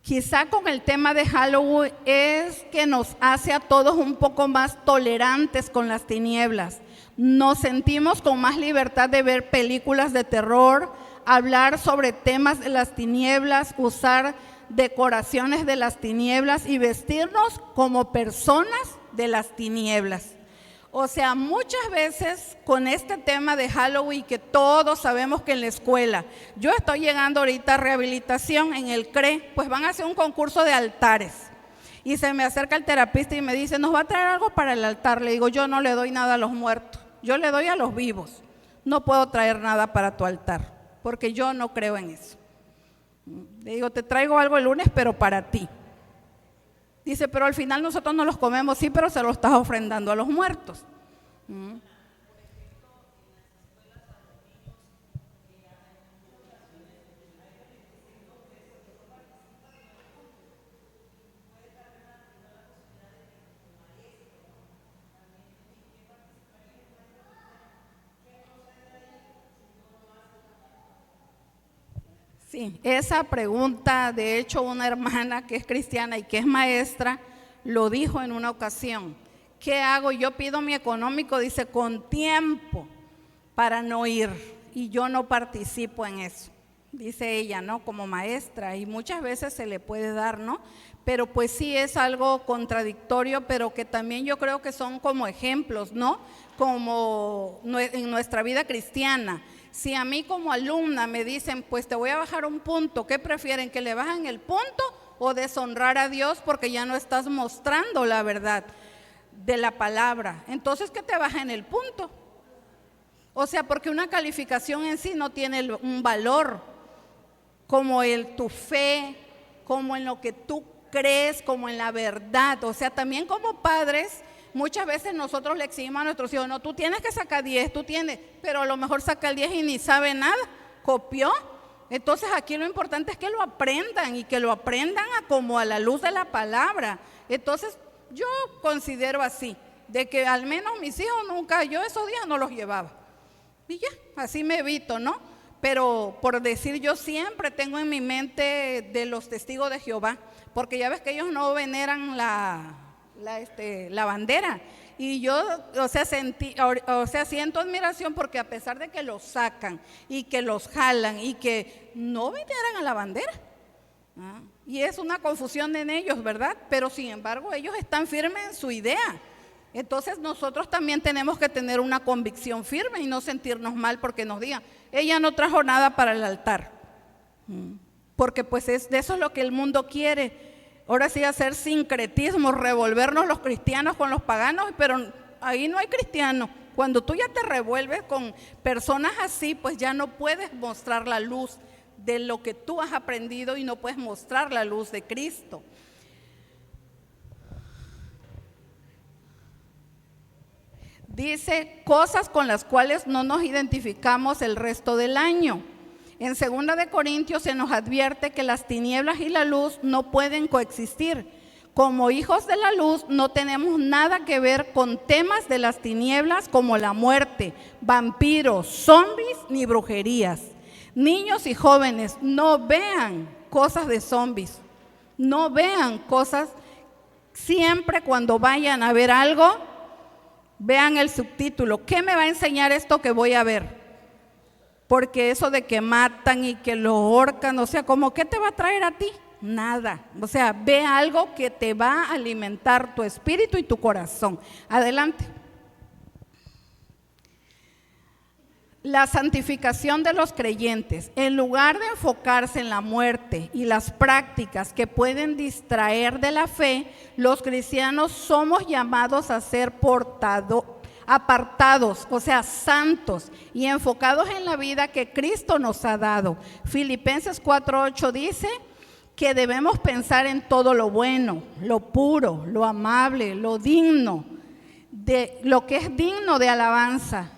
Quizá con el tema de Halloween es que nos hace a todos un poco más tolerantes con las tinieblas. Nos sentimos con más libertad de ver películas de terror, hablar sobre temas de las tinieblas, usar decoraciones de las tinieblas y vestirnos como personas de las tinieblas. O sea, muchas veces con este tema de Halloween, que todos sabemos que en la escuela, yo estoy llegando ahorita a rehabilitación en el CRE, pues van a hacer un concurso de altares. Y se me acerca el terapista y me dice, ¿nos va a traer algo para el altar? Le digo, yo no le doy nada a los muertos, yo le doy a los vivos. No puedo traer nada para tu altar, porque yo no creo en eso. Le digo, te traigo algo el lunes, pero para ti. Dice, pero al final nosotros no los comemos, sí, pero se los estás ofrendando a los muertos. Sí, esa pregunta, de hecho, una hermana que es cristiana y que es maestra, lo dijo en una ocasión. ¿Qué hago? Yo pido mi económico, dice, con tiempo para no ir, y yo no participo en eso. Dice ella, ¿no? Como maestra, y muchas veces se le puede dar, ¿no? Pero pues sí es algo contradictorio, pero que también yo creo que son como ejemplos, ¿no? Como en nuestra vida cristiana. Si a mí como alumna me dicen, pues te voy a bajar un punto, ¿qué prefieren? ¿Que le bajen el punto o deshonrar a Dios porque ya no estás mostrando la verdad de la palabra? Entonces, ¿qué te bajen el punto? O sea, porque una calificación en sí no tiene un valor como tu fe, como en lo que tú crees, como en la verdad. O sea, también como padres, muchas veces nosotros le exigimos a nuestros hijos, no, tú tienes que sacar 10, tú tienes, pero a lo mejor saca el 10 y ni sabe nada, copió. Entonces aquí lo importante es que lo aprendan y que lo aprendan como a la luz de la palabra. Entonces yo considero así, de que al menos mis hijos nunca, yo esos días no los llevaba. Y ya, así me evito, ¿no? Pero por decir, yo siempre tengo en mi mente de los testigos de Jehová, porque ya ves que ellos no veneran la bandera. Y yo, siento admiración porque a pesar de que los sacan y que los jalan y que no veneran a la bandera, y es una confusión en ellos, ¿verdad? Pero sin embargo ellos están firmes en su idea. Entonces nosotros también tenemos que tener una convicción firme y no sentirnos mal porque nos digan, ella no trajo nada para el altar, porque pues de eso es lo que el mundo quiere. Ahora sí hacer sincretismo, revolvernos los cristianos con los paganos, pero ahí no hay cristianos. Cuando tú ya te revuelves con personas así, pues ya no puedes mostrar la luz de lo que tú has aprendido y no puedes mostrar la luz de Cristo. Dice cosas con las cuales no nos identificamos el resto del año. En 2 de Corintios se nos advierte que las tinieblas y la luz no pueden coexistir. Como hijos de la luz no tenemos nada que ver con temas de las tinieblas como la muerte, vampiros, zombies ni brujerías. Niños y jóvenes, no vean cosas de zombies, no vean cosas. Siempre cuando vayan a ver algo, vean el subtítulo. ¿Qué me va a enseñar esto que voy a ver? Porque eso de que matan y que lo ahorcan, o sea, ¿cómo qué te va a traer a ti? Nada. O sea, ve algo que te va a alimentar tu espíritu y tu corazón. Adelante. La santificación de los creyentes, en lugar de enfocarse en la muerte y las prácticas que pueden distraer de la fe, los cristianos somos llamados a ser apartados, o sea, santos y enfocados en la vida que Cristo nos ha dado. Filipenses 4:8 dice que debemos pensar en todo lo bueno, lo puro, lo amable, lo digno, de lo que es digno de alabanza.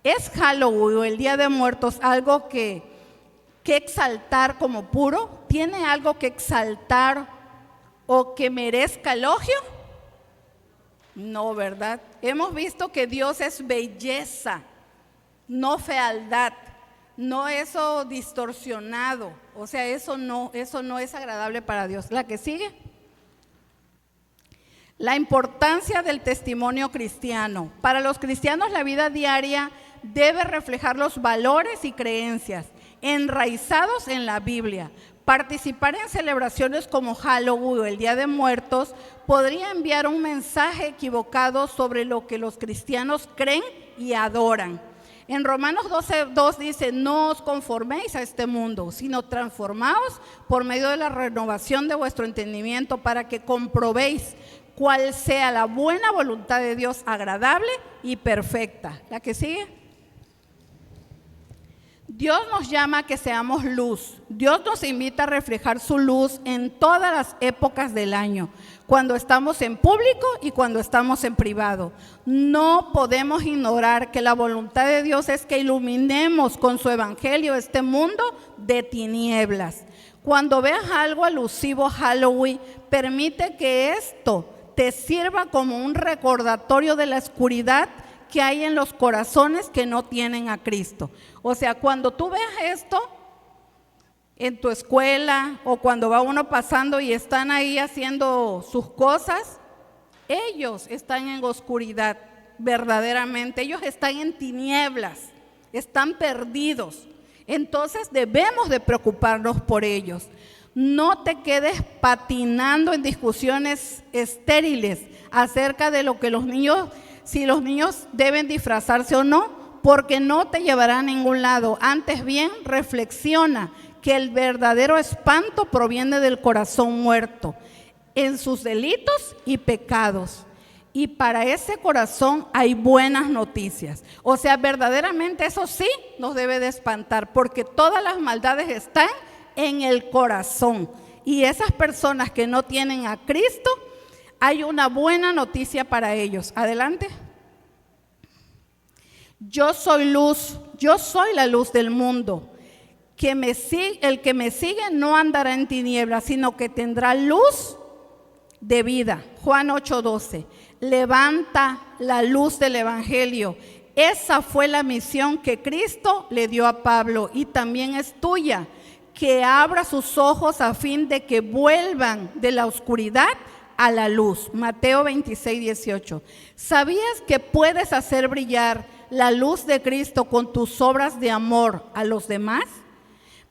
¿Es Halloween o el Día de Muertos algo que exaltar como puro? ¿Tiene algo que exaltar o que merezca elogio? No, ¿verdad? Hemos visto que Dios es belleza, no fealdad, no eso distorsionado. O sea, eso no es agradable para Dios. La que sigue. La importancia del testimonio cristiano. Para los cristianos la vida diaria debe reflejar los valores y creencias enraizados en la Biblia. Participar en celebraciones como Halloween o el Día de Muertos podría enviar un mensaje equivocado sobre lo que los cristianos creen y adoran. En Romanos 12:2 dice: no os conforméis a este mundo, sino transformaos por medio de la renovación de vuestro entendimiento, para que comprobéis cuál sea la buena voluntad de Dios, agradable y perfecta. ¿La que sigue? Dios nos llama a que seamos luz. Dios nos invita a reflejar su luz en todas las épocas del año, cuando estamos en público y cuando estamos en privado. No podemos ignorar que la voluntad de Dios es que iluminemos con su evangelio este mundo de tinieblas. Cuando veas algo alusivo a Halloween, permite que esto te sirva como un recordatorio de la oscuridad que hay en los corazones que no tienen a Cristo. O sea, cuando tú veas esto en tu escuela o cuando va uno pasando y están ahí haciendo sus cosas, ellos están en oscuridad verdaderamente, ellos están en tinieblas, están perdidos. Entonces debemos de preocuparnos por ellos. No te quedes patinando en discusiones estériles acerca de lo que los niños, si los niños deben disfrazarse o no, porque no te llevará a ningún lado. Antes bien, reflexiona que el verdadero espanto proviene del corazón muerto en sus delitos y pecados. Y para ese corazón hay buenas noticias. O sea, verdaderamente eso sí nos debe de espantar, porque todas las maldades están en el corazón. Y esas personas que no tienen a Cristo, hay una buena noticia para ellos. Adelante. Yo soy luz, yo soy la luz del mundo. El que me sigue no andará en tinieblas, sino que tendrá luz de vida. Juan 8:12. Levanta la luz del evangelio. Esa fue la misión que Cristo le dio a Pablo y también es tuya, que abra sus ojos a fin de que vuelvan de la oscuridad a la luz. Mateo 26:18. ¿Sabías que puedes hacer brillar la luz de Cristo con tus obras de amor a los demás?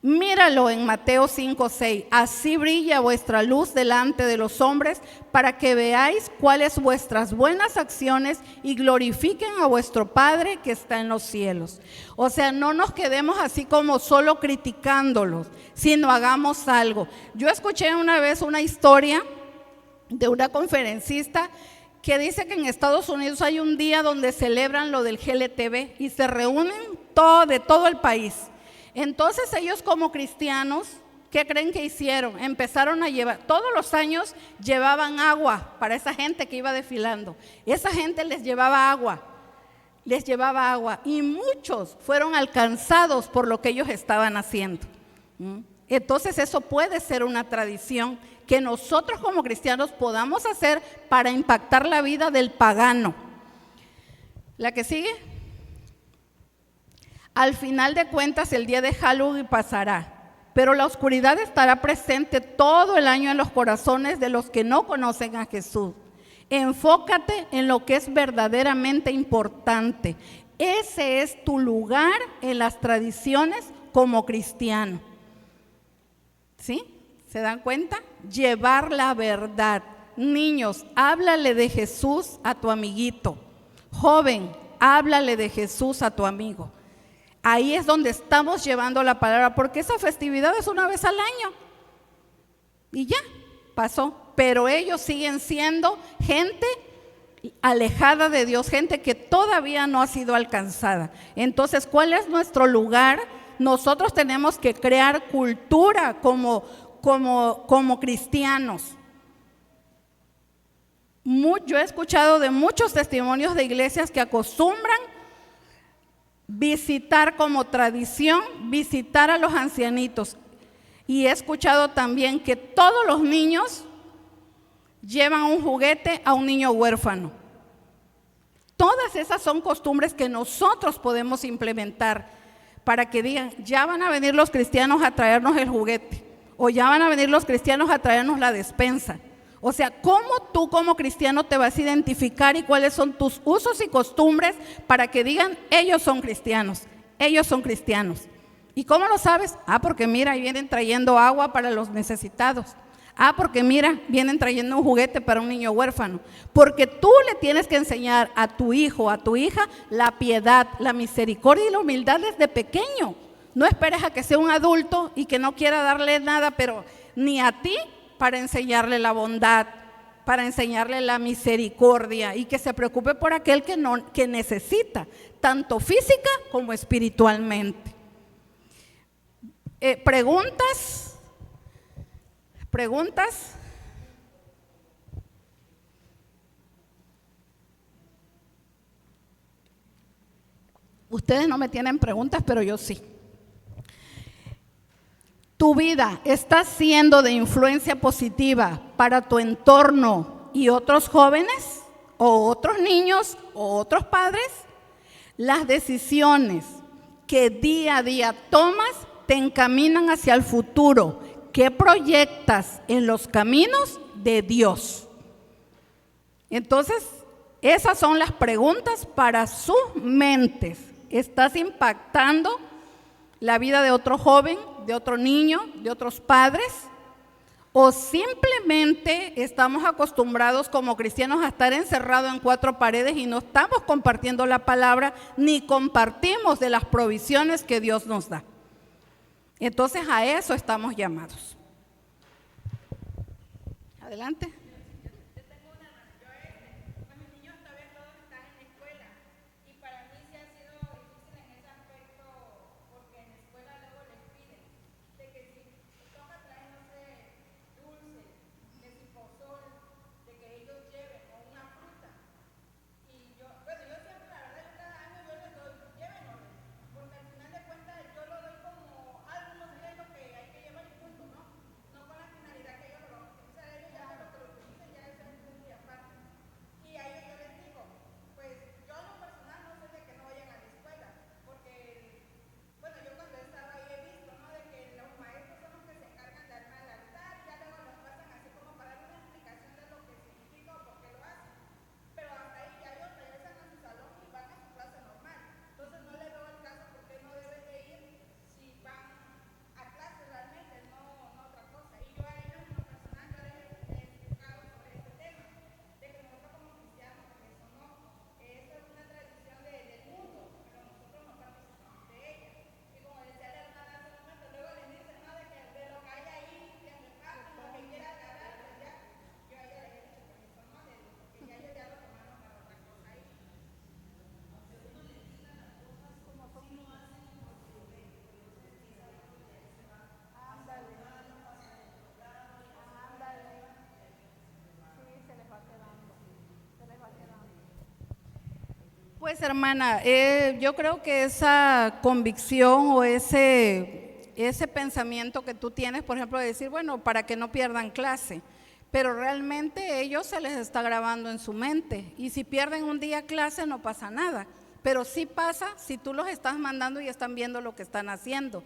Míralo en Mateo 5:6. Así brilla vuestra luz delante de los hombres, para que veáis cuáles vuestras buenas acciones y glorifiquen a vuestro Padre que está en los cielos. O sea, no nos quedemos así como solo criticándolos, sino hagamos algo. Yo escuché una vez una historia de una conferencista que dice que en Estados Unidos hay un día donde celebran lo del GLTV y se reúnen de todo el país. Entonces ellos como cristianos, ¿qué creen que hicieron? Empezaron a llevar, todos los años llevaban agua para esa gente que iba desfilando. Esa gente les llevaba agua y muchos fueron alcanzados por lo que ellos estaban haciendo. Entonces eso puede ser una tradición que nosotros como cristianos podamos hacer para impactar la vida del pagano. ¿La que sigue? Al final de cuentas, el día de Halloween pasará, pero la oscuridad estará presente todo el año en los corazones de los que no conocen a Jesús. Enfócate en lo que es verdaderamente importante. Ese es tu lugar en las tradiciones como cristiano. ¿Sí? ¿Se dan cuenta? Llevar la verdad. Niños, háblale de Jesús a tu amiguito. Joven, háblale de Jesús a tu amigo. Ahí es donde estamos llevando la palabra, porque esa festividad es una vez al año y ya pasó, pero ellos siguen siendo gente alejada de Dios, gente que todavía no ha sido alcanzada. Entonces, ¿cuál es nuestro lugar? Nosotros tenemos que crear cultura como cristianos. Yo he escuchado de muchos testimonios de iglesias que acostumbran visitar como tradición, visitar a los ancianitos. Y he escuchado también que todos los niños llevan un juguete a un niño huérfano. Todas esas son costumbres que nosotros podemos implementar para que digan, ya van a venir los cristianos a traernos el juguete, o ya van a venir los cristianos a traernos la despensa. O sea, ¿cómo tú como cristiano te vas a identificar y cuáles son tus usos y costumbres para que digan, ellos son cristianos, ellos son cristianos? ¿Y cómo lo sabes? Porque mira, ahí vienen trayendo agua para los necesitados. Porque mira, vienen trayendo un juguete para un niño huérfano. Porque tú le tienes que enseñar a tu hijo, a tu hija, la piedad, la misericordia y la humildad desde pequeño. No esperes a que sea un adulto y que no quiera darle nada, pero ni a ti, para enseñarle la bondad, para enseñarle la misericordia y que se preocupe por aquel que necesita, tanto física como espiritualmente. ¿Preguntas? ¿Preguntas? Ustedes no me tienen preguntas, pero yo sí. ¿Tu vida está siendo de influencia positiva para tu entorno y otros jóvenes o otros niños o otros padres? Las decisiones que día a día tomas te encaminan hacia el futuro que proyectas en los caminos de Dios. Entonces, esas son las preguntas para sus mentes. ¿Estás impactando la vida de otro joven, de otro niño, de otros padres? ¿O simplemente estamos acostumbrados como cristianos a estar encerrados en cuatro paredes y no estamos compartiendo la palabra ni compartimos de las provisiones que Dios nos da? Entonces a eso estamos llamados. Adelante. Pues hermana, yo creo que esa convicción o ese pensamiento que tú tienes, por ejemplo, de decir, bueno, para que no pierdan clase, pero realmente ellos se les está grabando en su mente y si pierden un día clase no pasa nada, pero sí pasa si tú los estás mandando y están viendo lo que están haciendo.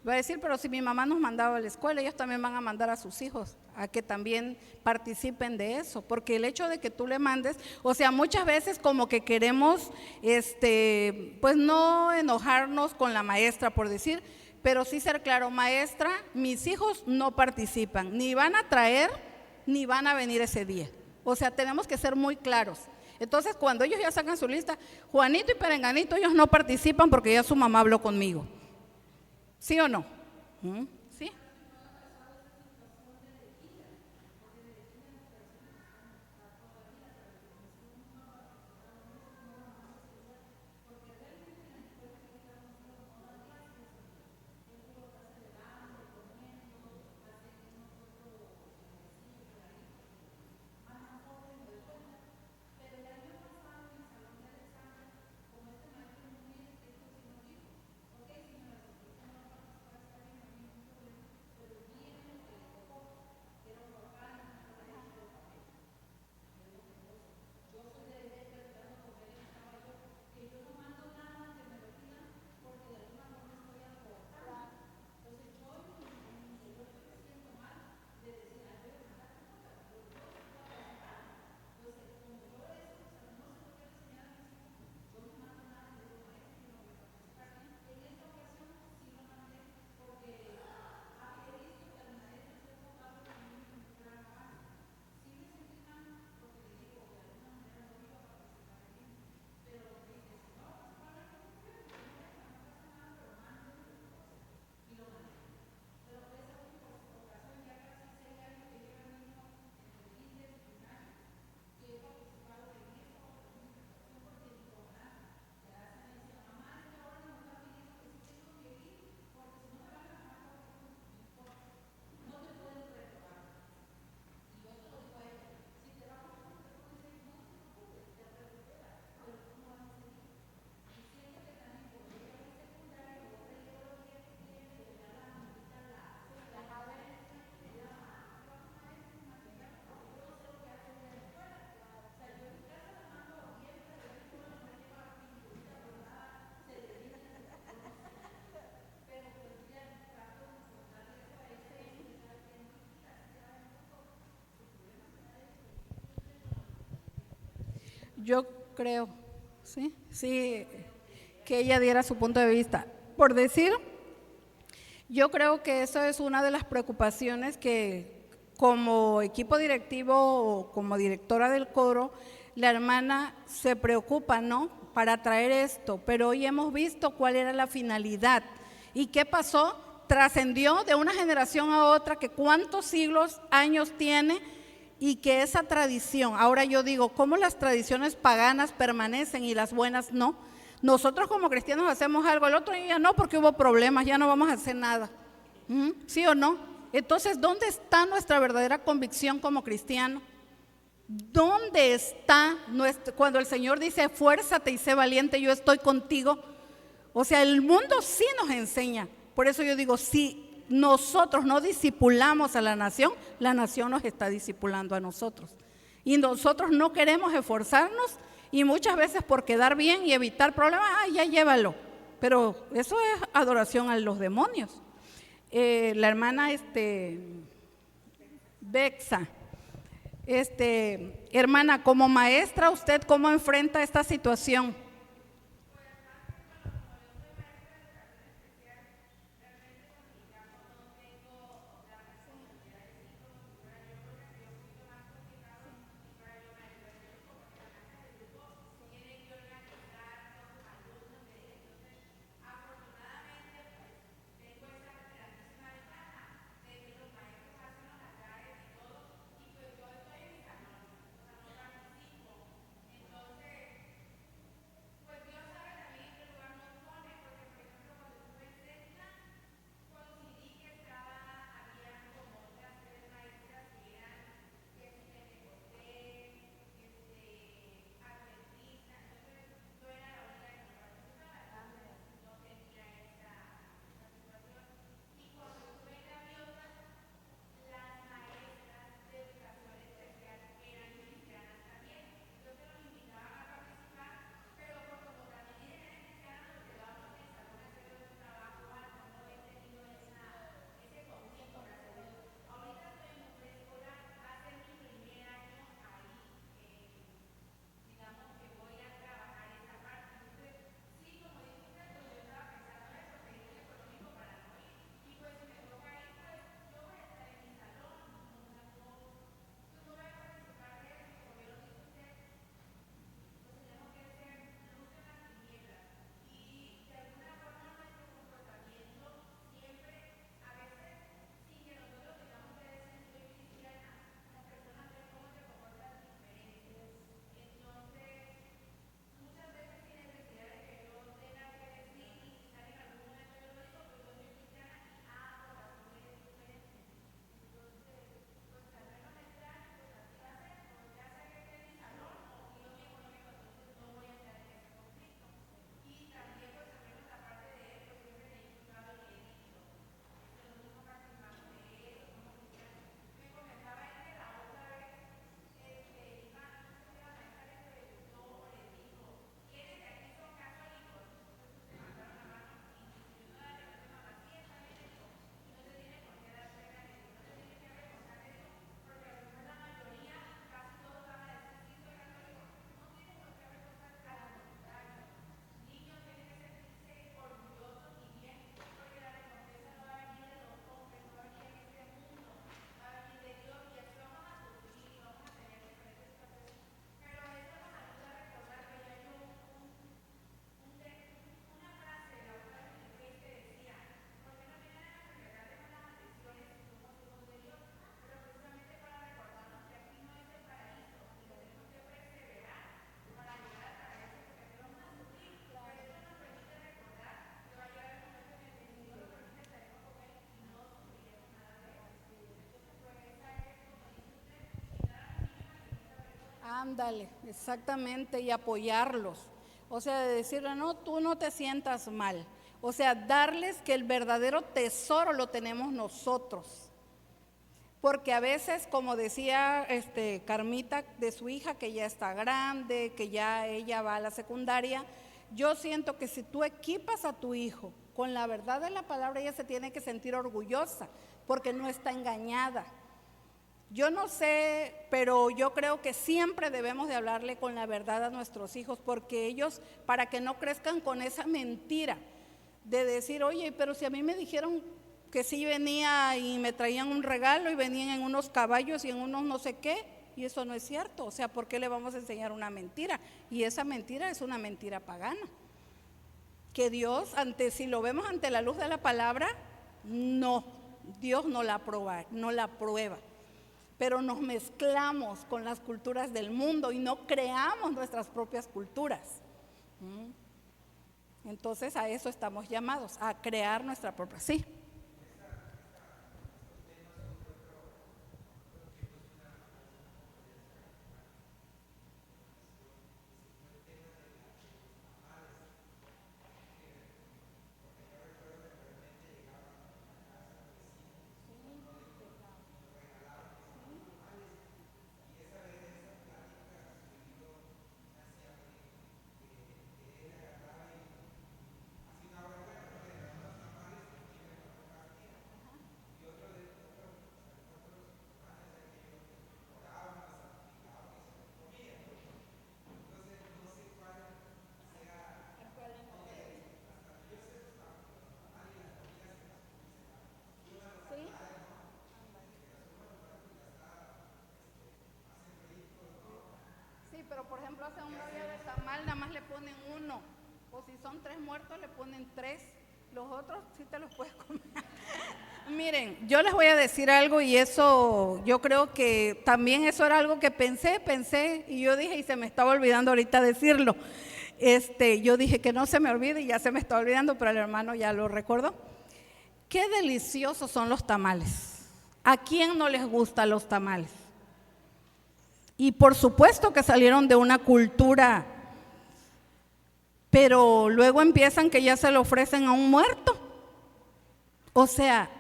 Voy a decir, pero si mi mamá nos mandaba a la escuela, ellos también van a mandar a sus hijos a que también participen de eso, porque el hecho de que tú le mandes, o sea, muchas veces como que queremos, pues no enojarnos con la maestra por decir, pero sí ser claro, maestra, mis hijos no participan, ni van a traer, ni van a venir ese día. O sea, tenemos que ser muy claros. Entonces, cuando ellos ya sacan su lista, Juanito y Perenganito, ellos no participan porque ya su mamá habló conmigo. ¿Sí o no? ¿Sí? Yo creo, sí, que ella diera su punto de vista. Por decir, yo creo que eso es una de las preocupaciones que como equipo directivo o como directora del coro, la hermana se preocupa, ¿no?, para traer esto, pero hoy hemos visto cuál era la finalidad y qué pasó, trascendió de una generación a otra, que cuántos siglos, años tiene, y que esa tradición, ahora yo digo, ¿cómo las tradiciones paganas permanecen y las buenas no? Nosotros como cristianos hacemos algo, el otro día no, porque hubo problemas, ya no vamos a hacer nada. ¿Sí o no? Entonces, ¿dónde está nuestra verdadera convicción como cristiano? ¿Dónde está cuando el Señor dice, esfuérzate y sé valiente, yo estoy contigo? O sea, el mundo sí nos enseña. Por eso yo digo, si nosotros no discipulamos a la nación nos está discipulando a nosotros. Y nosotros no queremos esforzarnos, y muchas veces por quedar bien y evitar problemas, ya llévalo. Pero eso es adoración a los demonios. La hermana Bexa, hermana, como maestra, ¿usted cómo enfrenta esta situación? Ándale, exactamente, y apoyarlos. O sea, de decirle, no, tú no te sientas mal. O sea, darles que el verdadero tesoro lo tenemos nosotros. Porque a veces, como decía Carmita de su hija, que ya está grande, que ya ella va a la secundaria, yo siento que si tú equipas a tu hijo con la verdad de la palabra, ella se tiene que sentir orgullosa, porque no está engañada. Yo no sé, pero yo creo que siempre debemos de hablarle con la verdad a nuestros hijos, porque ellos, para que no crezcan con esa mentira de decir, oye, pero si a mí me dijeron que sí venía y me traían un regalo y venían en unos caballos y en unos no sé qué, y eso no es cierto. O sea, ¿por qué le vamos a enseñar una mentira? Y esa mentira es una mentira pagana. Que Dios, si lo vemos ante la luz de la palabra, no, Dios no la aprueba, no la aprueba. Pero nos mezclamos con las culturas del mundo y no creamos nuestras propias culturas. Entonces a eso estamos llamados, a crear nuestra propia. Sí. Sí, pero por ejemplo hace un rollo de tamal, nada más le ponen uno, o si son 3 muertos le ponen 3, los otros sí te los puedes comer. Miren, yo les voy a decir algo y eso, yo creo que también eso era algo que pensé y yo dije y se me estaba olvidando ahorita decirlo. Yo dije que no se me olvide y ya se me está olvidando, pero el hermano ya lo recordó. Qué deliciosos son los tamales. ¿A quién no les gustan los tamales? Y por supuesto que salieron de una cultura, pero luego empiezan que ya se lo ofrecen a un muerto. O sea,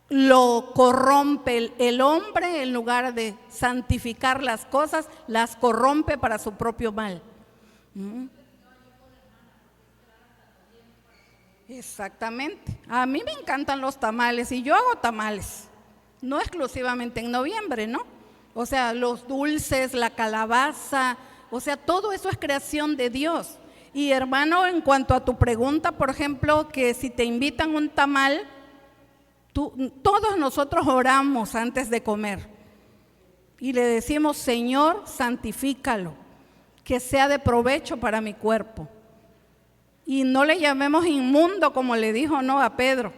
lo corrompe el hombre, en lugar de santificar las cosas, las corrompe para su propio mal. Exactamente. A mí me encantan los tamales y yo hago tamales, no exclusivamente en noviembre, ¿no? O sea, los dulces, la calabaza, o sea, todo eso es creación de Dios. Y hermano, en cuanto a tu pregunta, por ejemplo, que si te invitan un tamal, todos nosotros oramos antes de comer y le decimos, Señor, santifícalo, que sea de provecho para mi cuerpo. Y no le llamemos inmundo, como le dijo no a Pedro.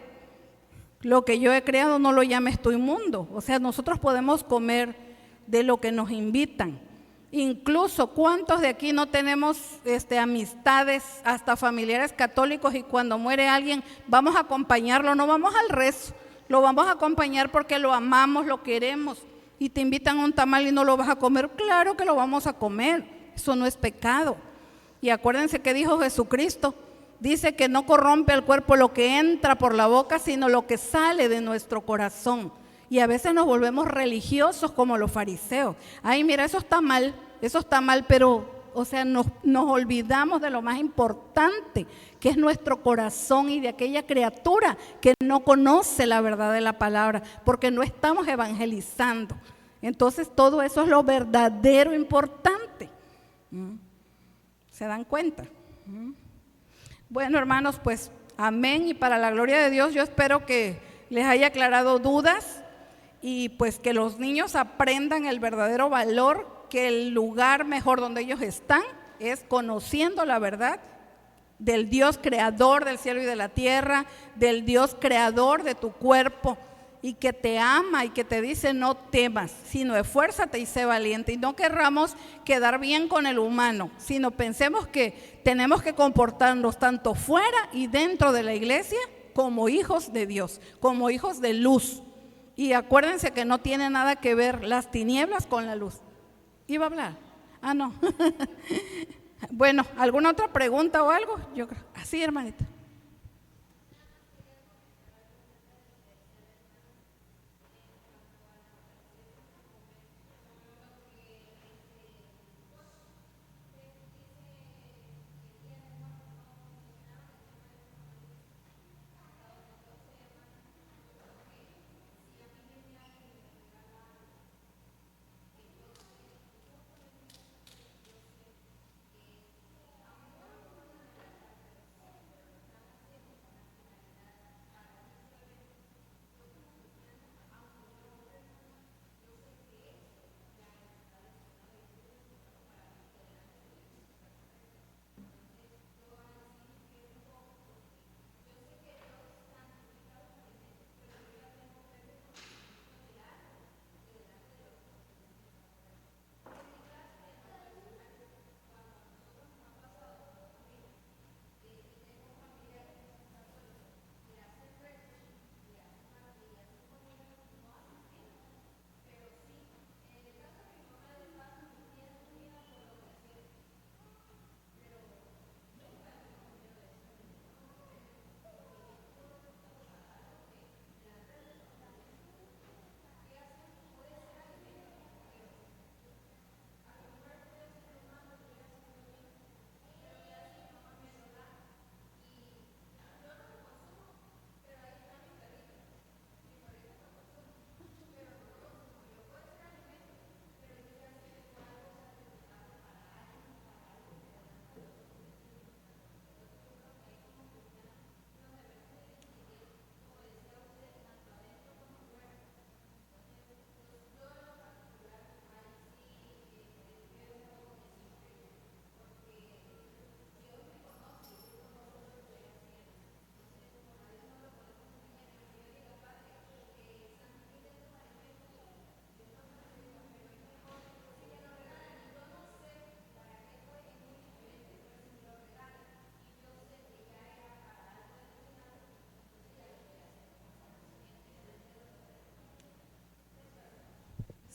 Lo que yo he creado no lo llames tú inmundo. O sea, nosotros podemos comer de lo que nos invitan. Incluso, ¿cuántos de aquí no tenemos amistades, hasta familiares católicos, y cuando muere alguien vamos a acompañarlo, no vamos al rezo, lo vamos a acompañar porque lo amamos, lo queremos, y te invitan a un tamal y no lo vas a comer? Claro que lo vamos a comer, eso no es pecado. Y acuérdense que dijo Jesucristo, dice que no corrompe al cuerpo lo que entra por la boca, sino lo que sale de nuestro corazón. Y a veces nos volvemos religiosos como los fariseos. Ay, mira, eso está mal, pero, o sea, nos olvidamos de lo más importante, que es nuestro corazón, y de aquella criatura que no conoce la verdad de la palabra, porque no estamos evangelizando. Entonces, todo eso es lo verdadero importante. ¿Se dan cuenta? Bueno, hermanos, pues amén, y para la gloria de Dios, yo espero que les haya aclarado dudas y pues que los niños aprendan el verdadero valor, que el lugar mejor donde ellos están es conociendo la verdad del Dios creador del cielo y de la tierra, del Dios creador de tu cuerpo, y que te ama y que te dice no temas, sino esfuérzate y sé valiente. Y no querramos quedar bien con el humano, sino pensemos que tenemos que comportarnos tanto fuera y dentro de la iglesia como hijos de Dios, como hijos de luz. Y acuérdense que no tiene nada que ver las tinieblas con la luz. ¿Iba a hablar? Ah, no. Bueno, ¿alguna otra pregunta o algo? Yo creo. Así, hermanita.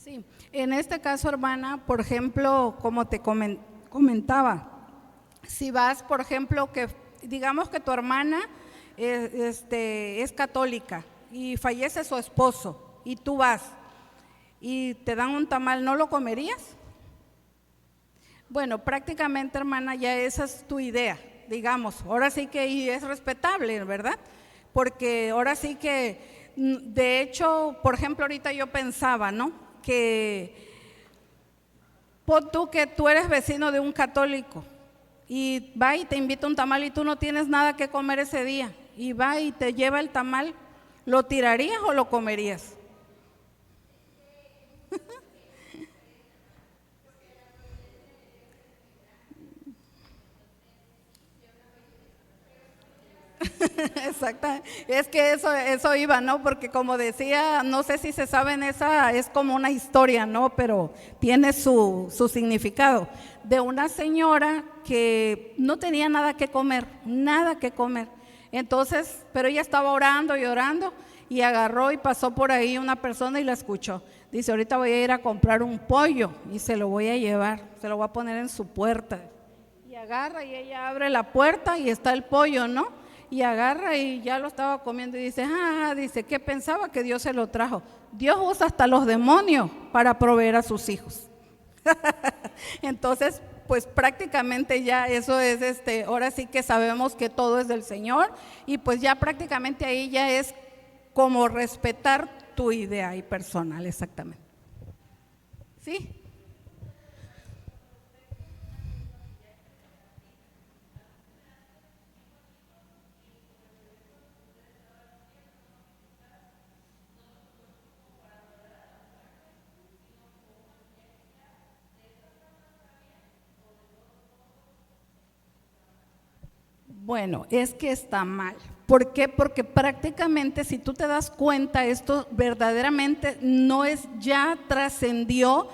Sí, en este caso, hermana, por ejemplo, como te comentaba, si vas, por ejemplo, que digamos que tu hermana es católica y fallece su esposo y tú vas y te dan un tamal, ¿no lo comerías? Bueno, prácticamente, hermana, ya esa es tu idea, digamos. Ahora sí que y es respetable, ¿verdad? Porque ahora sí que, de hecho, por ejemplo, ahorita yo pensaba, ¿no? Que pon tú que tú eres vecino de un católico y va y te invita un tamal y tú no tienes nada que comer ese día y va y te lleva el tamal, ¿lo tirarías o lo comerías? Exacto, es que eso iba, ¿no? Porque como decía, no sé si se saben, esa es como una historia, ¿no? Pero tiene su significado, de una señora que no tenía nada que comer, nada que comer. Entonces, pero ella estaba orando y orando y agarró y pasó por ahí una persona y la escuchó. Dice, ahorita voy a ir a comprar un pollo y se lo voy a llevar, se lo voy a poner en su puerta. Y agarra y ella abre la puerta y está el pollo, ¿no? Y agarra y ya lo estaba comiendo y dice, dice, ¿qué pensaba que Dios se lo trajo? Dios usa hasta los demonios para proveer a sus hijos. Entonces, pues prácticamente ya eso es, ahora sí que sabemos que todo es del Señor y pues ya prácticamente ahí ya es como respetar tu idea y personal, exactamente. ¿Sí? Bueno, es que está mal. ¿Por qué? Porque prácticamente, si tú te das cuenta, esto verdaderamente no es, ya trascendió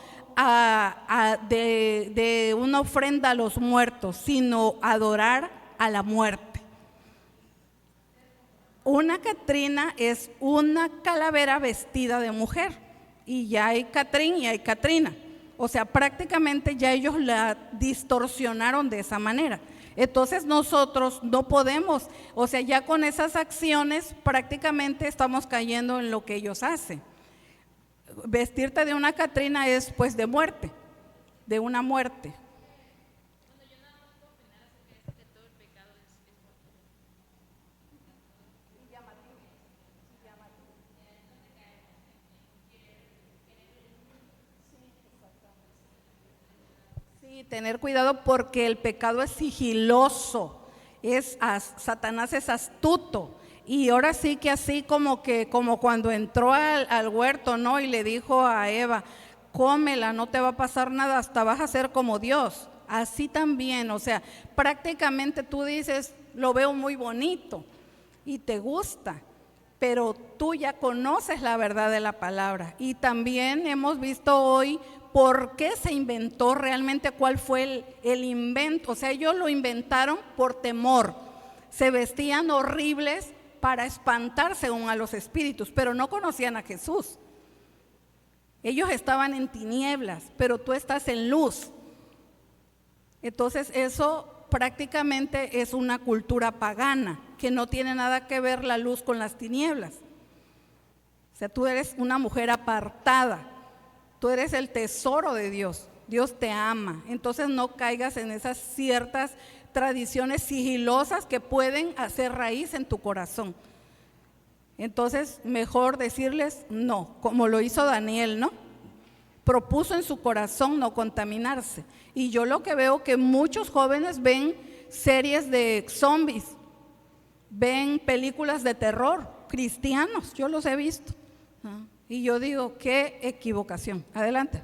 de una ofrenda a los muertos, sino adorar a la muerte. Una Catrina es una calavera vestida de mujer, y ya hay Catrín y hay Catrina. O sea, prácticamente ya ellos la distorsionaron de esa manera. Entonces nosotros no podemos, o sea, ya con esas acciones prácticamente estamos cayendo en lo que ellos hacen. Vestirte de una Catrina es pues de muerte, de una muerte. Sí, tener cuidado porque el pecado es sigiloso, Satanás es astuto. Y ahora sí que así como cuando entró al huerto, ¿no? Y le dijo a Eva, cómela, no te va a pasar nada, hasta vas a ser como Dios. Así también, o sea, prácticamente tú dices, lo veo muy bonito y te gusta, pero tú ya conoces la verdad de la palabra. Y también hemos visto hoy por qué se inventó realmente, cuál fue el invento. O sea, ellos lo inventaron por temor, se vestían horribles para espantar según a los espíritus, pero no conocían a Jesús. Ellos estaban en tinieblas, pero tú estás en luz. Entonces eso prácticamente es una cultura pagana, que no tiene nada que ver la luz con las tinieblas. O sea, tú eres una mujer apartada, tú eres el tesoro de Dios, Dios te ama. Entonces no caigas en esas ciertas tradiciones sigilosas que pueden hacer raíz en tu corazón. Entonces mejor decirles no, como lo hizo Daniel, ¿no? Propuso en su corazón no contaminarse. Y yo lo que veo que muchos jóvenes ven series de zombies, ven películas de terror, cristianos, yo los he visto. Y yo digo, qué equivocación. Adelante.